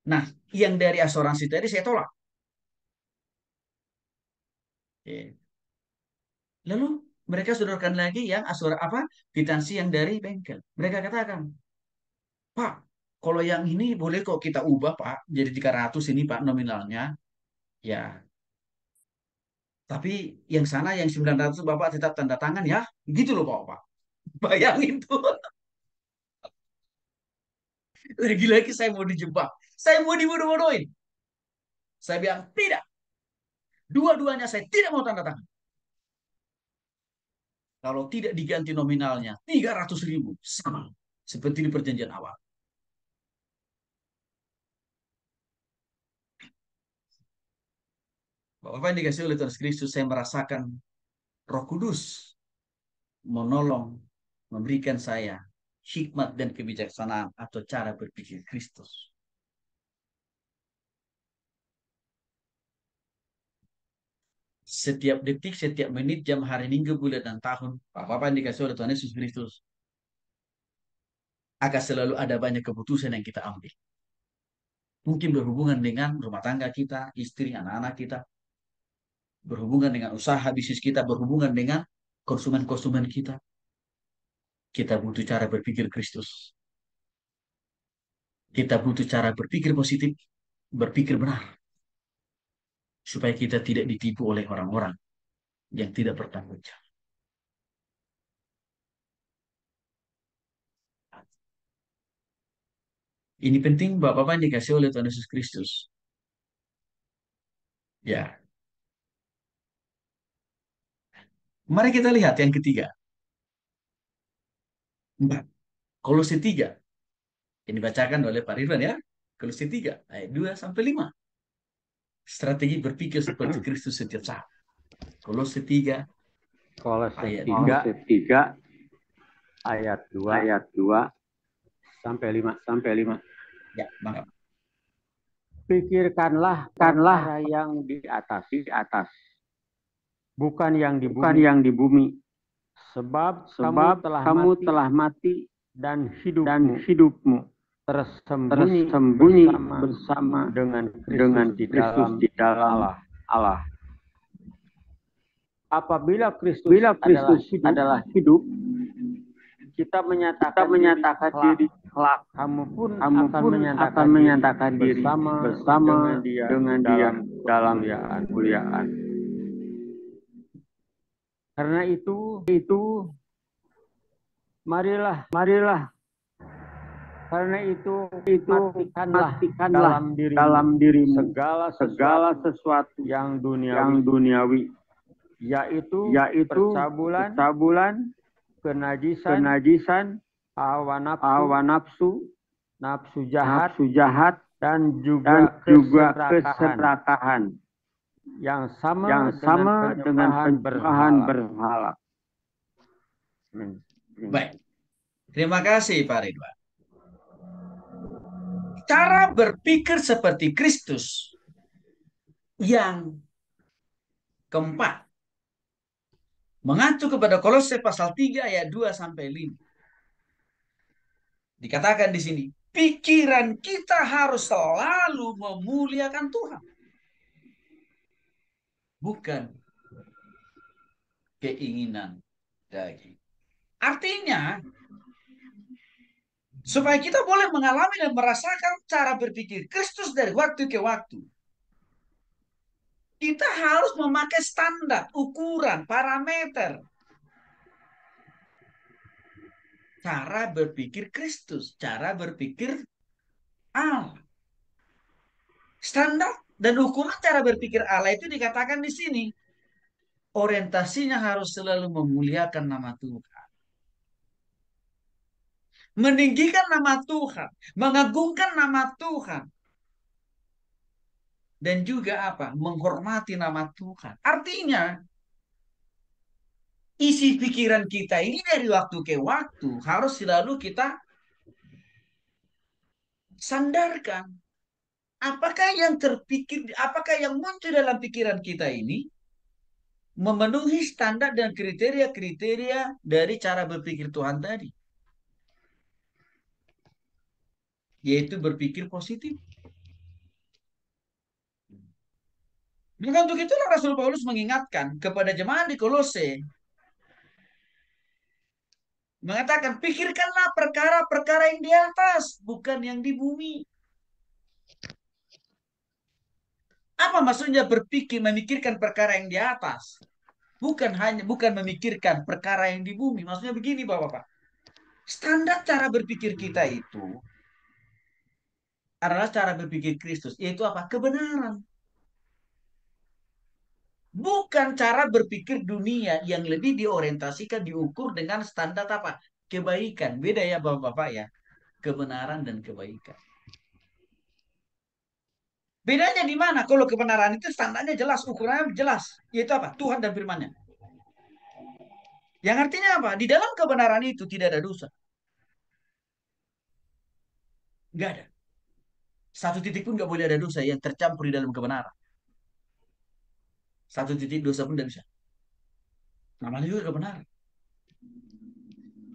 Speaker 1: nah yang dari asuransi tadi saya tolak. Ya. Lalu mereka sodorkan lagi yang apa kwitansi yang dari bengkel. Mereka katakan, Pak, kalau yang ini boleh kok kita ubah Pak, jadi 300 ini Pak nominalnya. Ya, tapi yang sana yang 900 Bapak tetap tanda tangan ya. Gitu loh Pak. Bayangin tuh. Lagi-lagi saya mau dijebak. Saya mau dibodoh-bodohin. Saya bilang, tidak. Dua-duanya saya tidak mau tanda tangan. Kalau tidak diganti nominalnya, 300.000. Sama. Seperti di perjanjian awal. Bapak yang dikasih oleh Tuhan Kristus, saya merasakan Roh Kudus menolong, memberikan saya hikmat dan kebijaksanaan atau cara berpikir Kristus. Setiap detik, setiap menit, jam, hari, minggu, bulan, dan tahun, Bapak yang dikasih oleh Tuhan Yesus Kristus, akan selalu ada banyak keputusan yang kita ambil. Mungkin berhubungan dengan rumah tangga kita, istri, anak-anak kita, berhubungan dengan usaha bisnis kita, berhubungan dengan konsumen-konsumen kita. Kita butuh cara berpikir Kristus. Kita butuh cara berpikir positif, berpikir benar. supaya kita tidak ditipu oleh orang-orang yang tidak bertanggung jawab. Ini penting Bapak-Bapak yang dikasih oleh Tuhan Yesus Kristus. Ya, mari kita lihat yang ketiga. 4. Kolose 3. Ini bacakan oleh Pak Ridwan ya. Kolose 3 ayat 2 sampai 5. Strategi berpikir seperti Kristus setiap saat. Kolose 3
Speaker 2: Kolose
Speaker 1: ayat
Speaker 2: 3
Speaker 4: Kolose 3
Speaker 2: ayat 2
Speaker 4: ayat 2
Speaker 2: sampai 5.
Speaker 4: sampai 5.
Speaker 1: ya, maka
Speaker 2: Pikirkanlah perkara yang di atas, bukan yang di
Speaker 4: bukan
Speaker 2: bumi.
Speaker 4: yang di bumi.
Speaker 2: Sebab
Speaker 4: Sebab kamu telah mati
Speaker 2: dan
Speaker 4: dan
Speaker 2: hidupmu
Speaker 4: hidupmu
Speaker 2: tersembunyi
Speaker 4: bersama
Speaker 2: dengan
Speaker 4: dengan
Speaker 2: Kristus
Speaker 4: Kristus di dalam
Speaker 2: Allah.
Speaker 4: Allah.
Speaker 2: Apabila Kristus,
Speaker 4: Bila Kristus
Speaker 2: adalah
Speaker 4: adalah hidup,
Speaker 2: kita
Speaker 4: kita
Speaker 2: menyatakan
Speaker 4: menyatakan diri kelak.
Speaker 2: kamu pun
Speaker 4: Kamu pun akan menyatakan diri bersama dengan Dia dalam kemuliaan.
Speaker 2: Karena itu marilah karena itu matikanlah
Speaker 4: dalam dirimu
Speaker 2: segala
Speaker 4: sesuatu
Speaker 2: yang
Speaker 4: yang duniawi,
Speaker 2: yaitu
Speaker 4: percabulan,
Speaker 2: kenajisan, hawa
Speaker 4: nafsu,
Speaker 2: nafsu jahat, dan
Speaker 4: dan juga keserakahan
Speaker 2: yang
Speaker 4: sama dengan penyembahan berhala.
Speaker 1: baik. Terima kasih Pak Ridwan. Cara berpikir seperti Kristus yang keempat mengacu kepada Kolose pasal 3 ayat 2 sampai 5. Dikatakan di sini, pikiran kita harus selalu memuliakan Tuhan. Bukan keinginan daging. Artinya, supaya kita boleh mengalami dan merasakan cara berpikir Kristus dari waktu ke waktu, kita harus memakai standar, ukuran, parameter cara berpikir Kristus, cara berpikir Allah. Standar dan ukuran cara berpikir Allah itu dikatakan di sini. Orientasinya harus selalu memuliakan nama Tuhan. Meninggikan nama Tuhan, mengagungkan nama Tuhan. Dan juga apa? Menghormati nama Tuhan. Artinya, isi pikiran kita ini dari waktu ke waktu harus selalu kita sandarkan. Apakah yang terpikir, apakah yang muncul dalam pikiran kita ini memenuhi standar dan kriteria-kriteria dari cara berpikir Tuhan tadi? Yaitu berpikir positif. Maka untuk itulah Rasul Paulus mengingatkan kepada jemaat di Kolose, mengatakan, pikirkanlah perkara-perkara yang di atas, bukan yang di bumi. Apa maksudnya berpikir, memikirkan perkara yang di atas? Bukan memikirkan perkara yang di bumi. Maksudnya begini, Bapak-Bapak. Standar cara berpikir kita itu adalah cara berpikir Kristus, yaitu apa? Kebenaran. Bukan cara berpikir dunia yang lebih diorientasikan, diukur dengan standar apa? Kebaikan. Beda ya Bapak-Bapak ya. Kebenaran dan kebaikan. Bedanya di mana? Kalau kebenaran itu standarnya jelas, ukurannya jelas. Yaitu apa? Tuhan dan firman-Nya. Yang artinya apa? Di dalam kebenaran itu tidak ada dosa. Nggak ada. Satu titik pun nggak boleh ada dosa yang tercampur di dalam kebenaran. Satu titik dosa pun tidak bisa. Namanya juga kebenaran.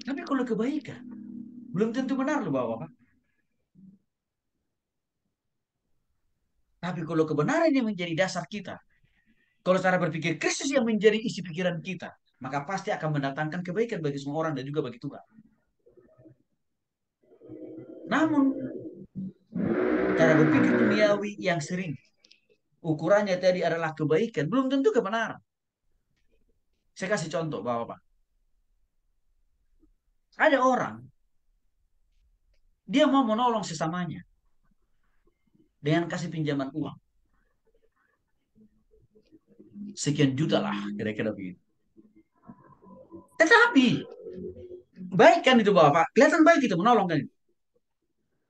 Speaker 1: Tapi kalau kebaikan, belum tentu benar loh Bapak-Bapak. Tapi kalau kebenaran yang menjadi dasar kita, kalau cara berpikir Kristus yang menjadi isi pikiran kita, maka pasti akan mendatangkan kebaikan bagi semua orang dan juga bagi Tuhan. Namun, cara berpikir duniawi yang sering ukurannya tadi adalah kebaikan, belum tentu kebenaran. Saya kasih contoh, Bapak-Bapak. Ada orang, dia mau menolong sesamanya dengan kasih pinjaman uang. Sekian juta lah, kira-kira begitu. Tetapi, baik kan itu Bapak, kelihatan baik itu, menolong kan.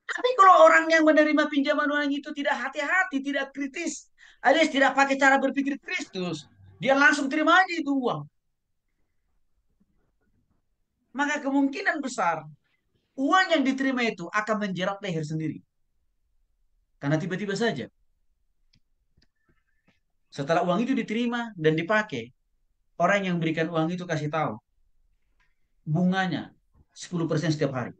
Speaker 1: Tapi kalau orang yang menerima pinjaman uang itu tidak hati-hati, tidak kritis, alias tidak pakai cara berpikir Kristus, dia langsung terima aja itu uang. Maka kemungkinan besar, uang yang diterima itu akan menjerat leher sendiri. Karena tiba-tiba saja, setelah uang itu diterima dan dipakai, orang yang berikan uang itu kasih tahu, bunganya 10% setiap hari.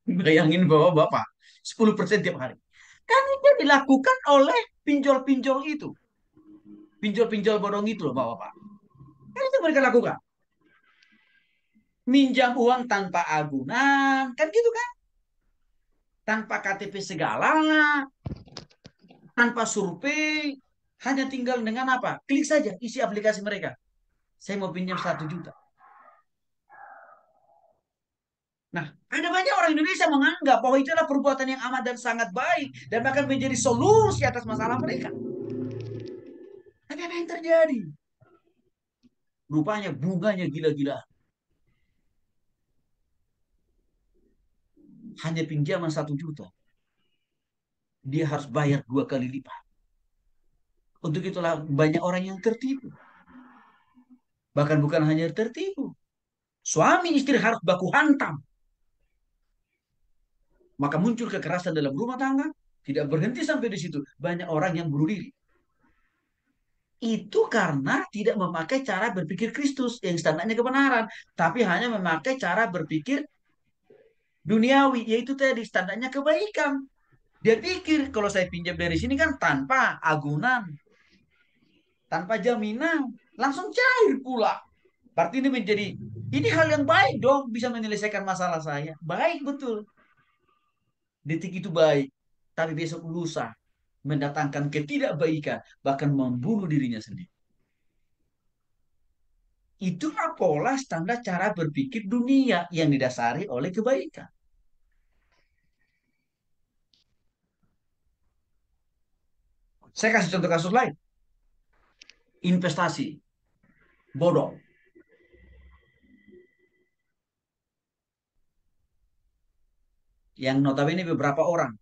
Speaker 1: Bayangin bahwa Bapak, 10% setiap hari. Kan itu dilakukan oleh pinjol-pinjol itu. Pinjol-pinjol bodong itu loh Bapak. Kan itu mereka lakukan. Minjam uang tanpa agunan, kan gitu kan? Tanpa KTP segala, tanpa survei, hanya tinggal dengan apa? Klik saja, isi aplikasi mereka. Saya mau pinjam 1 juta. Nah, ada banyak orang Indonesia menganggap bahwa itu adalah perbuatan yang amat dan sangat baik dan bahkan menjadi solusi atas masalah mereka. Tapi apa yang terjadi? Rupanya bunganya gila-gila. Hanya pinjaman 1 juta. Dia harus bayar 2 kali lipat. Untuk itulah banyak orang yang tertipu. Bahkan bukan hanya tertipu. Suami istri harus baku hantam. Maka muncul kekerasan dalam rumah tangga. Tidak berhenti sampai di situ. Banyak orang yang bunuh diri. Itu karena tidak memakai cara berpikir Kristus yang standarnya kebenaran. Tapi hanya memakai cara berpikir duniawi. Yaitu tadi standarnya kebaikan. Dia pikir kalau saya pinjam dari sini kan tanpa agunan. Tanpa jaminan. Langsung cair pula. Berarti ini hal yang baik dong. Bisa menyelesaikan masalah saya. Baik betul. Detik itu baik. Tapi besok lusa mendatangkan ketidakbaikan. Bahkan membunuh dirinya sendiri. Itulah pola standar cara berpikir dunia yang didasari oleh kebaikan. Saya kasih contoh kasus lain. Investasi. Bodong. Yang notabene beberapa orang.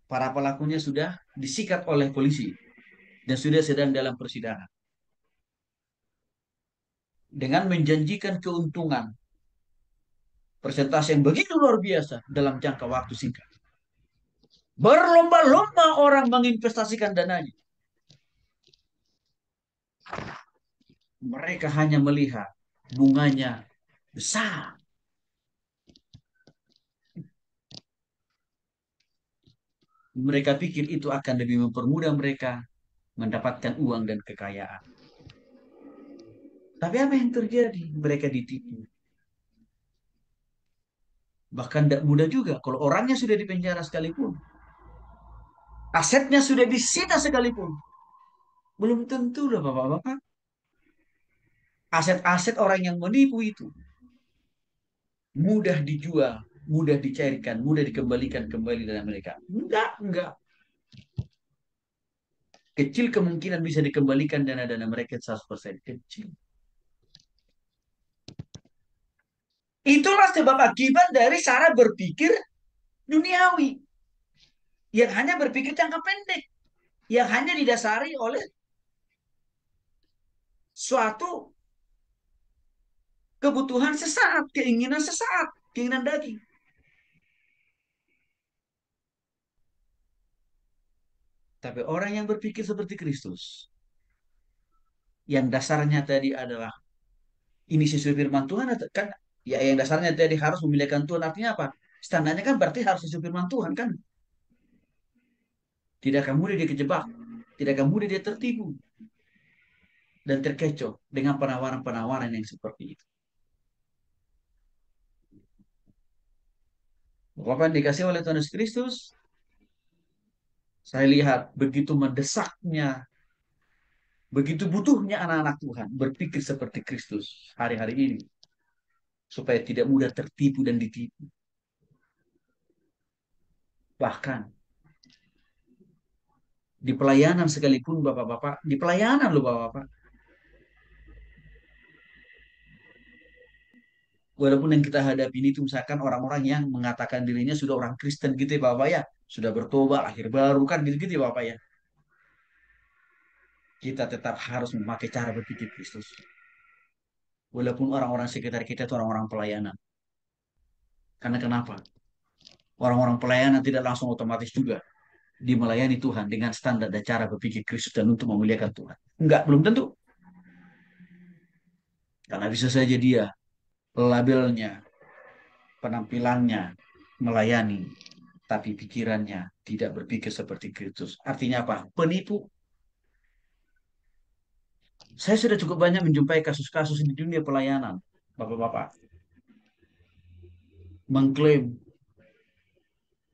Speaker 1: Para pelakunya sudah disikat oleh polisi. Dan sudah sedang dalam persidangan. Dengan menjanjikan keuntungan. Persentase yang begitu luar biasa dalam jangka waktu singkat. Berlomba-lomba orang menginvestasikan dananya. Mereka hanya melihat bunganya besar. Mereka pikir itu akan lebih mempermudah mereka mendapatkan uang dan kekayaan. Tapi apa yang terjadi? Mereka ditipu. Bahkan tidak mudah juga kalau orangnya sudah dipenjara sekalipun. Asetnya sudah disita sekalipun. Belum tentu loh Bapak-Bapak. Aset-aset orang yang menipu itu mudah dijual, mudah dicairkan, mudah dikembalikan kembali dari mereka. Enggak. Kecil kemungkinan bisa dikembalikan dana-dana mereka 100%. Kecil. Itulah sebab akibat dari cara berpikir duniawi. Yang hanya berpikir jangka pendek. Yang hanya didasari oleh suatu kebutuhan sesaat, keinginan sesaat, keinginan daging. Tapi orang yang berpikir seperti Kristus, yang dasarnya tadi adalah ini sesuai firman Tuhan, kan? Ya, yang dasarnya tadi harus memuliakan Tuhan, artinya apa? Standarnya kan berarti harus sesuai firman Tuhan, kan? Tidak akan mudah dia kejebak, tidak akan mudah dia tertipu dan terkecoh dengan penawaran-penawaran yang seperti itu. Bapak dikasih oleh Tuhan Yesus Kristus, Saya lihat begitu mendesaknya, begitu butuhnya anak-anak Tuhan berpikir seperti Kristus hari-hari ini. Supaya tidak mudah tertipu dan ditipu. Bahkan di pelayanan sekalipun Bapak-Bapak, di pelayanan loh Bapak-Bapak. Walaupun yang kita hadapi ini itu misalkan orang-orang yang mengatakan dirinya sudah orang Kristen gitu ya Bapak ya. Sudah bertobat, lahir baru kan gitu-gitu ya Bapak ya. Kita tetap harus memakai cara berpikir Kristus. Walaupun orang-orang sekitar kita itu orang-orang pelayanan. Karena kenapa? Orang-orang pelayanan tidak langsung otomatis juga dimelayani Tuhan dengan standar dan cara berpikir Kristus dan untuk memuliakan Tuhan. Enggak, belum tentu. Karena bisa saja dia labelnya, penampilannya melayani, tapi pikirannya tidak berpikir seperti Kristus. Artinya apa? Penipu. Saya sudah cukup banyak menjumpai kasus-kasus di dunia pelayanan, Bapak-bapak, mengklaim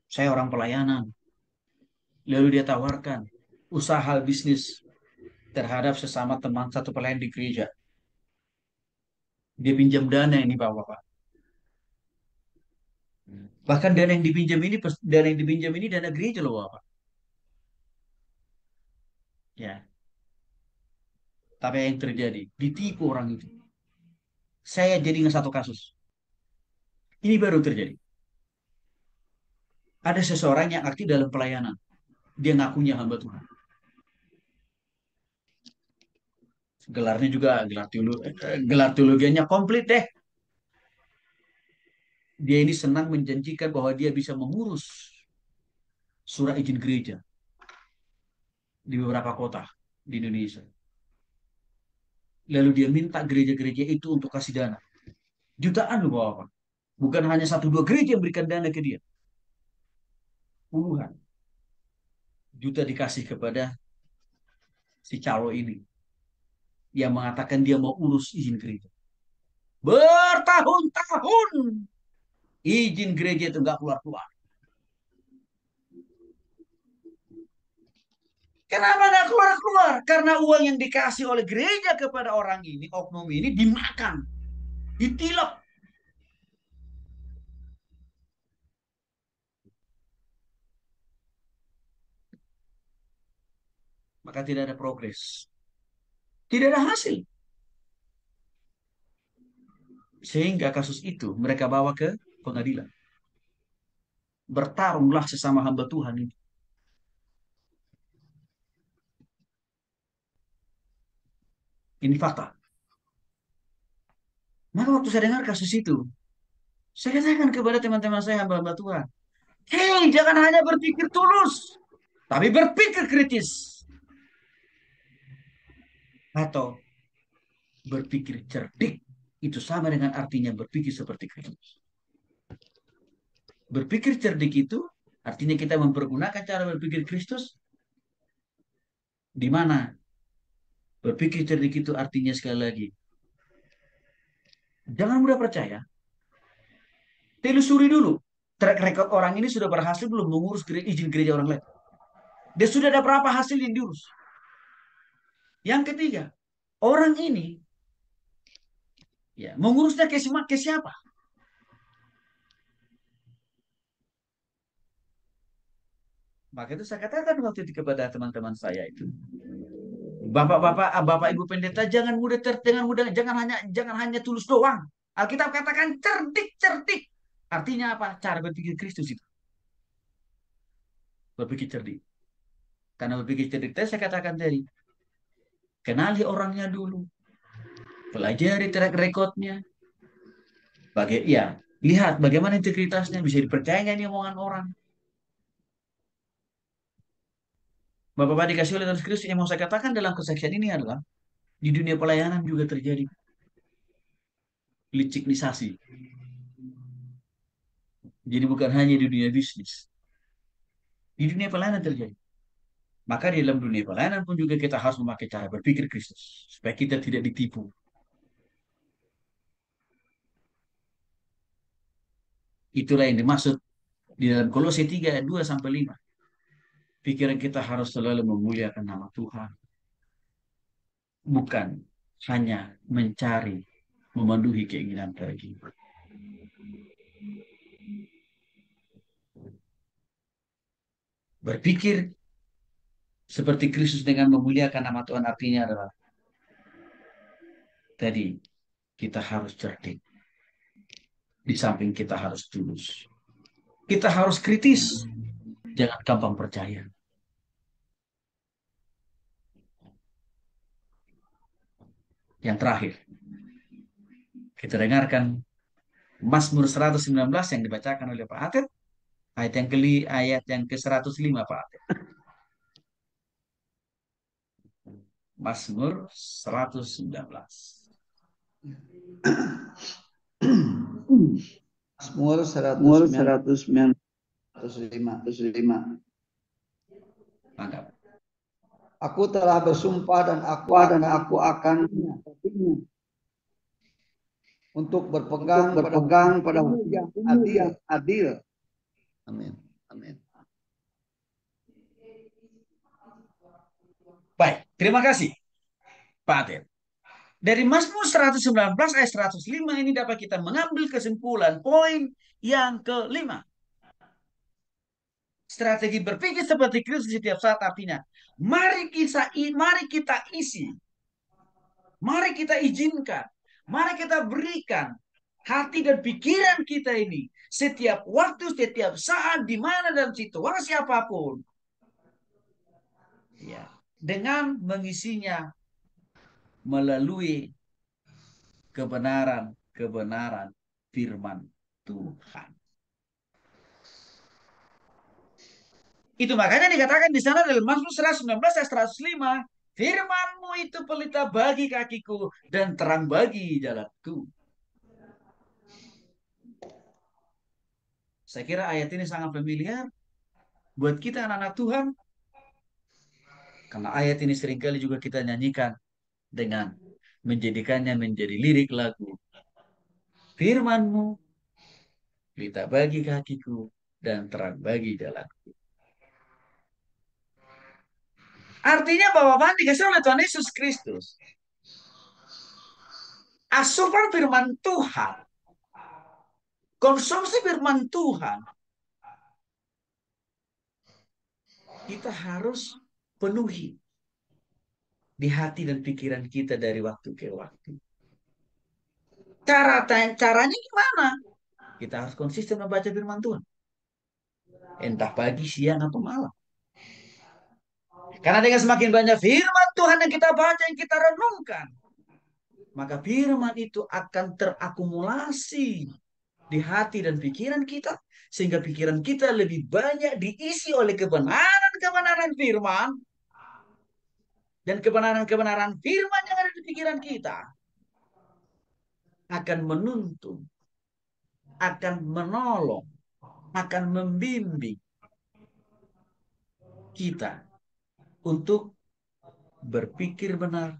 Speaker 1: saya orang pelayanan, lalu dia tawarkan usaha bisnis terhadap sesama teman satu pelayan di gereja. Dia pinjam dana ini, Bapak-bapak. Bahkan dana yang dipinjam ini dana gereja loh, Bapak. Ya, tapi yang terjadi ditipu orang itu. Saya jadi ingat satu kasus. Ini baru terjadi. Ada seseorang yang aktif dalam pelayanan. Dia ngakunya hamba Tuhan. Gelarnya juga gelar teologianya komplit deh. Dia ini senang menjanjikan bahwa dia bisa mengurus surat izin gereja di beberapa kota di Indonesia. Lalu dia minta gereja-gereja itu untuk kasih dana. Jutaan loh Bapak. Bukan hanya satu dua gereja yang berikan dana ke dia. Puluhan juta dikasih kepada si calo ini. Yang mengatakan dia mau urus izin gereja. Bertahun-tahun izin gereja itu nggak keluar-keluar. Kenapa nggak keluar-keluar? Karena uang yang dikasih oleh gereja kepada orang ini, oknum ini dimakan, ditilep. Maka tidak ada progres. Tidak ada hasil. Sehingga kasus itu mereka bawa ke pengadilan. Bertarunglah sesama hamba Tuhan ini. Ini fakta. Maka waktu saya dengar kasus itu, saya katakan kepada teman-teman saya hamba-hamba Tuhan, hei, jangan hanya berpikir tulus, tapi berpikir kritis. Atau berpikir cerdik. Itu sama dengan artinya berpikir seperti Kristus. Berpikir cerdik itu artinya kita mempergunakan cara berpikir Kristus. Di mana berpikir cerdik itu artinya sekali lagi, jangan mudah percaya. Telusuri dulu. Track record orang ini sudah berhasil belum mengurus izin gereja orang lain. Dia sudah ada berapa hasil yang diurus. Yang ketiga, orang ini ya mengurusnya ke siapa? Maka itu saya katakan waktu itu kepada teman-teman saya itu. Bapak-bapak, Bapak Ibu pendeta jangan hanya tulus doang. Alkitab katakan cerdik. Artinya apa? Cara berpikir Kristus itu. Berpikir cerdik. Karena berpikir cerdik saya katakan tadi. Kenali orangnya dulu. Pelajari track recordnya. Lihat bagaimana integritasnya, bisa dipercaya ini omongan orang. Bapak-bapak dikasih oleh Tuhan Kristus yang mau saya katakan dalam kesaksian ini adalah di dunia pelayanan juga terjadi liciknisasi. Jadi bukan hanya di dunia bisnis. Di dunia pelayanan terjadi. Maka di dalam dunia pelayanan pun juga kita harus memakai cara berpikir Kristus. Supaya kita tidak ditipu. Itulah yang dimaksud di dalam Kolose 3 ayat 2 sampai 5. Pikiran kita harus selalu memuliakan nama Tuhan. Bukan hanya mencari, memenuhi keinginan daging. Berpikir seperti Kristus dengan memuliakan nama Tuhan artinya adalah tadi kita harus cerdik. Di samping kita harus tulus. Kita harus kritis. Jangan gampang percaya. Yang terakhir, kita dengarkan Mazmur 119 yang dibacakan oleh Pak Atet. Ayat yang ke-105 Pak Atet. Mazmur 119.
Speaker 5: Mazmur 195.
Speaker 1: Anggap.
Speaker 5: Aku telah bersumpah dan aku akan untuk berpegang pada hukum yang adil. Amin. Amin.
Speaker 1: Baik, terima kasih Pak Atet. Dari Mazmur 119 ayat 105 ini dapat kita mengambil kesimpulan poin yang kelima. Strategi berpikir seperti Kristus setiap saat artinya, mari kita isi, mari kita izinkan, mari kita berikan hati dan pikiran kita ini setiap waktu, setiap saat, di mana dalam situasi apapun, ya, dengan mengisinya melalui kebenaran firman Tuhan. Itu makanya dikatakan di sana dalam Mazmur 119 ayat 105, firman-Mu itu pelita bagi kakiku dan terang bagi jalanku. Saya kira ayat ini sangat familiar buat kita anak-anak Tuhan. Karena ayat ini seringkali juga kita nyanyikan dengan menjadikannya menjadi lirik lagu. Firman-Mu pelita bagi kakiku dan terang bagi jalanku. Artinya bahwa dikasih oleh Tuhan Yesus Kristus. Asupan firman Tuhan. Konsumsi firman Tuhan. Kita harus penuhi di hati dan pikiran kita dari waktu ke waktu. Caranya gimana? Kita harus konsisten membaca firman Tuhan. Entah pagi, siang, atau malam. Karena dengan semakin banyak firman Tuhan yang kita baca, yang kita renungkan, maka firman itu akan terakumulasi di hati dan pikiran kita, sehingga pikiran kita lebih banyak diisi oleh kebenaran firman, dan kebenaran firman yang ada di pikiran kita akan menuntun, akan menolong, akan membimbing kita untuk berpikir benar,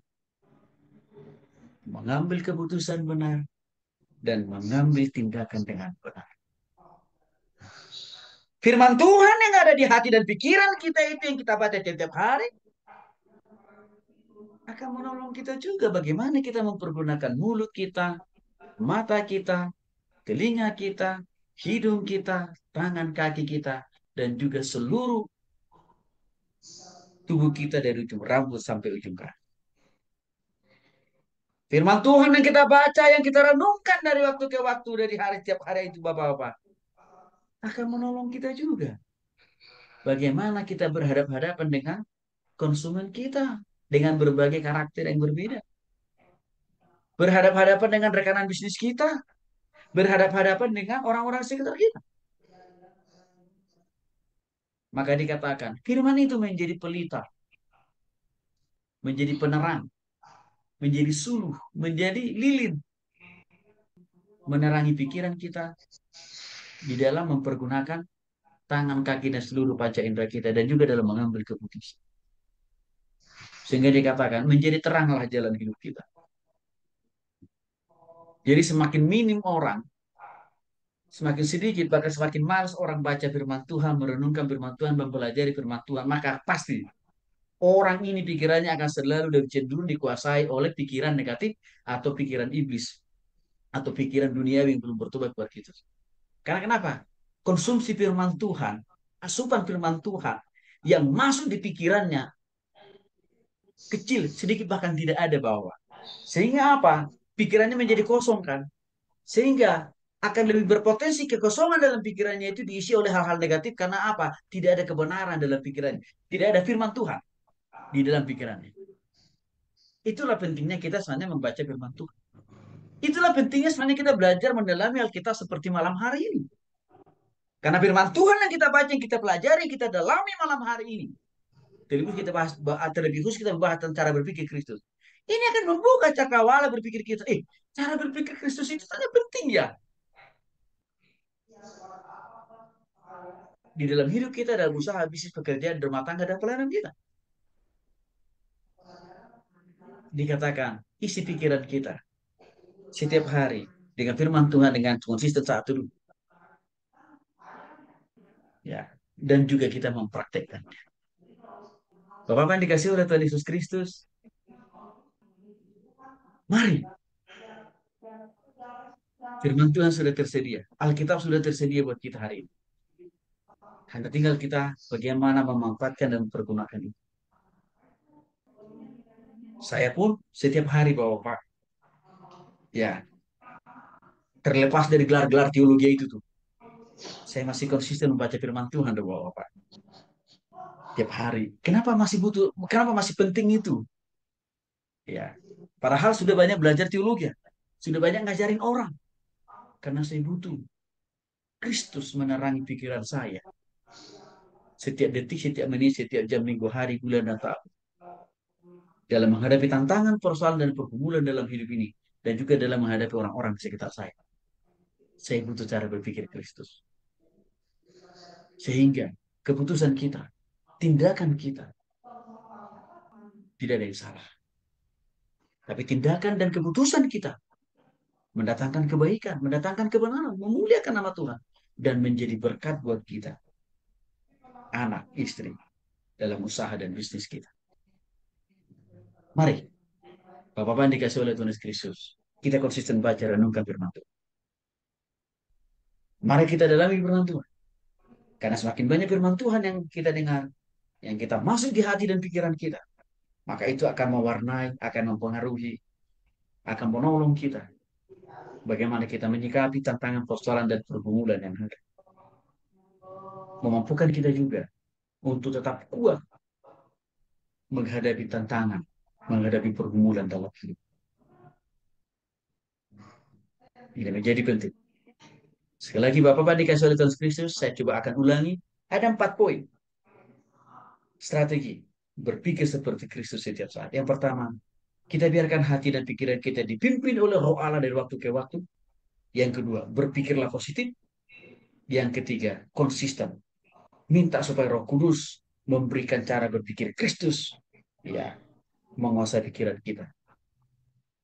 Speaker 1: mengambil keputusan benar, dan mengambil tindakan dengan benar. Firman Tuhan yang ada di hati dan pikiran kita itu yang kita baca setiap hari akan menolong kita juga bagaimana kita mempergunakan mulut kita, mata kita, telinga kita, hidung kita, tangan kaki kita, dan juga seluruh tubuh kita dari ujung rambut sampai ujung kaki. Firman Tuhan yang kita baca, yang kita renungkan dari waktu ke waktu, dari hari setiap hari itu Bapak-Bapak, akan menolong kita juga. Bagaimana kita berhadapan-hadapan dengan konsumen kita, dengan berbagai karakter yang berbeda. Berhadapan-hadapan dengan rekanan bisnis kita, berhadapan-hadapan dengan orang-orang sekitar kita. Maka dikatakan, firman itu menjadi pelita, menjadi penerang, menjadi suluh, menjadi lilin, menerangi pikiran kita di dalam mempergunakan tangan, kaki, dan seluruh panca indera kita, dan juga dalam mengambil keputusan. Sehingga dikatakan, menjadi teranglah jalan hidup kita. Jadi semakin minim orang Semakin sedikit, bahkan semakin malas orang baca firman Tuhan, merenungkan firman Tuhan, mempelajari firman Tuhan, maka pasti orang ini pikirannya akan selalu dan cenderung dikuasai oleh pikiran negatif atau pikiran iblis atau pikiran duniawi yang belum bertobat buat kita. Karena kenapa? Konsumsi firman Tuhan, asupan firman Tuhan yang masuk di pikirannya kecil, sedikit bahkan tidak ada bawah. Sehingga apa? Pikirannya menjadi kosong kan? Sehingga akan lebih berpotensi kekosongan dalam pikirannya itu diisi oleh hal-hal negatif karena apa? Tidak ada kebenaran dalam pikirannya. Tidak ada firman Tuhan di dalam pikirannya. Itulah pentingnya kita sebenarnya membaca firman Tuhan. Itulah pentingnya sebenarnya kita belajar mendalami Alkitab seperti malam hari ini. Karena firman Tuhan yang kita baca, yang kita pelajari, kita dalami malam hari ini. Terlebih khusus kita membahas tentang cara berpikir Kristus. Ini akan membuka cakrawala berpikir kita. Cara berpikir Kristus itu sangat penting ya. Di dalam hidup kita, dalam usaha, bisnis, pekerjaan, rumah tangga, dan pelayanan kita. Dikatakan, isi pikiran kita setiap hari dengan firman Tuhan dengan konsisten saat itu. Ya, dan juga kita mempraktekkannya. Bapak-bapak yang dikasih oleh Tuhan Yesus Kristus, mari. Firman Tuhan sudah tersedia. Alkitab sudah tersedia buat kita hari ini. Hanya tinggal kita bagaimana memanfaatkan dan mempergunakan itu. Saya pun setiap hari Bapak-bapak, ya, terlepas dari gelar-gelar teologi itu tuh, saya masih konsisten membaca firman Tuhan, Bapak-bapak. Tiap hari. Kenapa masih butuh? Kenapa masih penting itu? Ya, padahal sudah banyak belajar teologi, sudah banyak ngajarin orang. Karena saya butuh Kristus menerangi pikiran saya. Setiap detik, setiap menit, setiap jam, minggu, hari, bulan, dan tahun. Dalam menghadapi tantangan, persoalan, dan pergumulan dalam hidup ini. Dan juga dalam menghadapi orang-orang di sekitar saya. Saya butuh cara berpikir Kristus. Sehingga keputusan kita, tindakan kita, tidak ada yang salah. Tapi tindakan dan keputusan kita mendatangkan kebaikan, mendatangkan kebenaran, memuliakan nama Tuhan. Dan menjadi berkat buat kita. Anak, istri, dalam usaha dan bisnis kita. Mari, Bapak-bapak yang dikasih oleh Tuhan Yesus Kristus, kita konsisten baca dan renungkan firman Tuhan. Mari kita dalami firman Tuhan. Karena semakin banyak firman Tuhan yang kita dengar, yang kita masuk di hati dan pikiran kita, maka itu akan mewarnai, akan mempengaruhi, akan menolong kita. Bagaimana kita menyikapi tantangan, persoalan, dan pergumulan yang ada. Memampukan kita juga untuk tetap kuat menghadapi tantangan, menghadapi pergumulan dalam hidup. Ini menjadi penting. Sekali lagi Bapak-bapak dikasih oleh Tuhan Kristus, saya coba akan ulangi. Ada 4 poin. Strategi berpikir seperti Kristus setiap saat. Yang pertama, kita biarkan hati dan pikiran kita dipimpin oleh Roh Allah dari waktu ke waktu. Yang kedua, berpikirlah positif. Yang ketiga, konsisten. Minta supaya Roh Kudus memberikan cara berpikir Kristus. Ya, menguasai pikiran kita.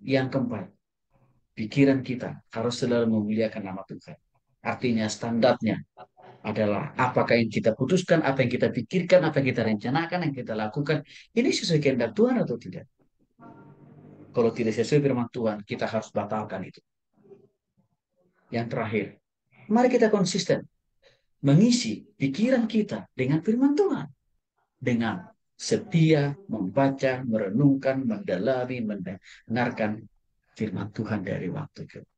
Speaker 1: Yang keempat, pikiran kita harus selalu memuliakan nama Tuhan. Artinya standarnya adalah apakah yang kita putuskan, apa yang kita pikirkan, apa yang kita rencanakan, yang kita lakukan, ini sesuai kehendak Tuhan atau tidak. Kalau tidak sesuai firman Tuhan, kita harus batalkan itu. Yang terakhir, mari kita konsisten mengisi pikiran kita dengan firman Tuhan. Dengan setia membaca, merenungkan, mendalami, mendengarkan firman Tuhan dari waktu ke waktu.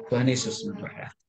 Speaker 1: Tuhan Yesus memberkati.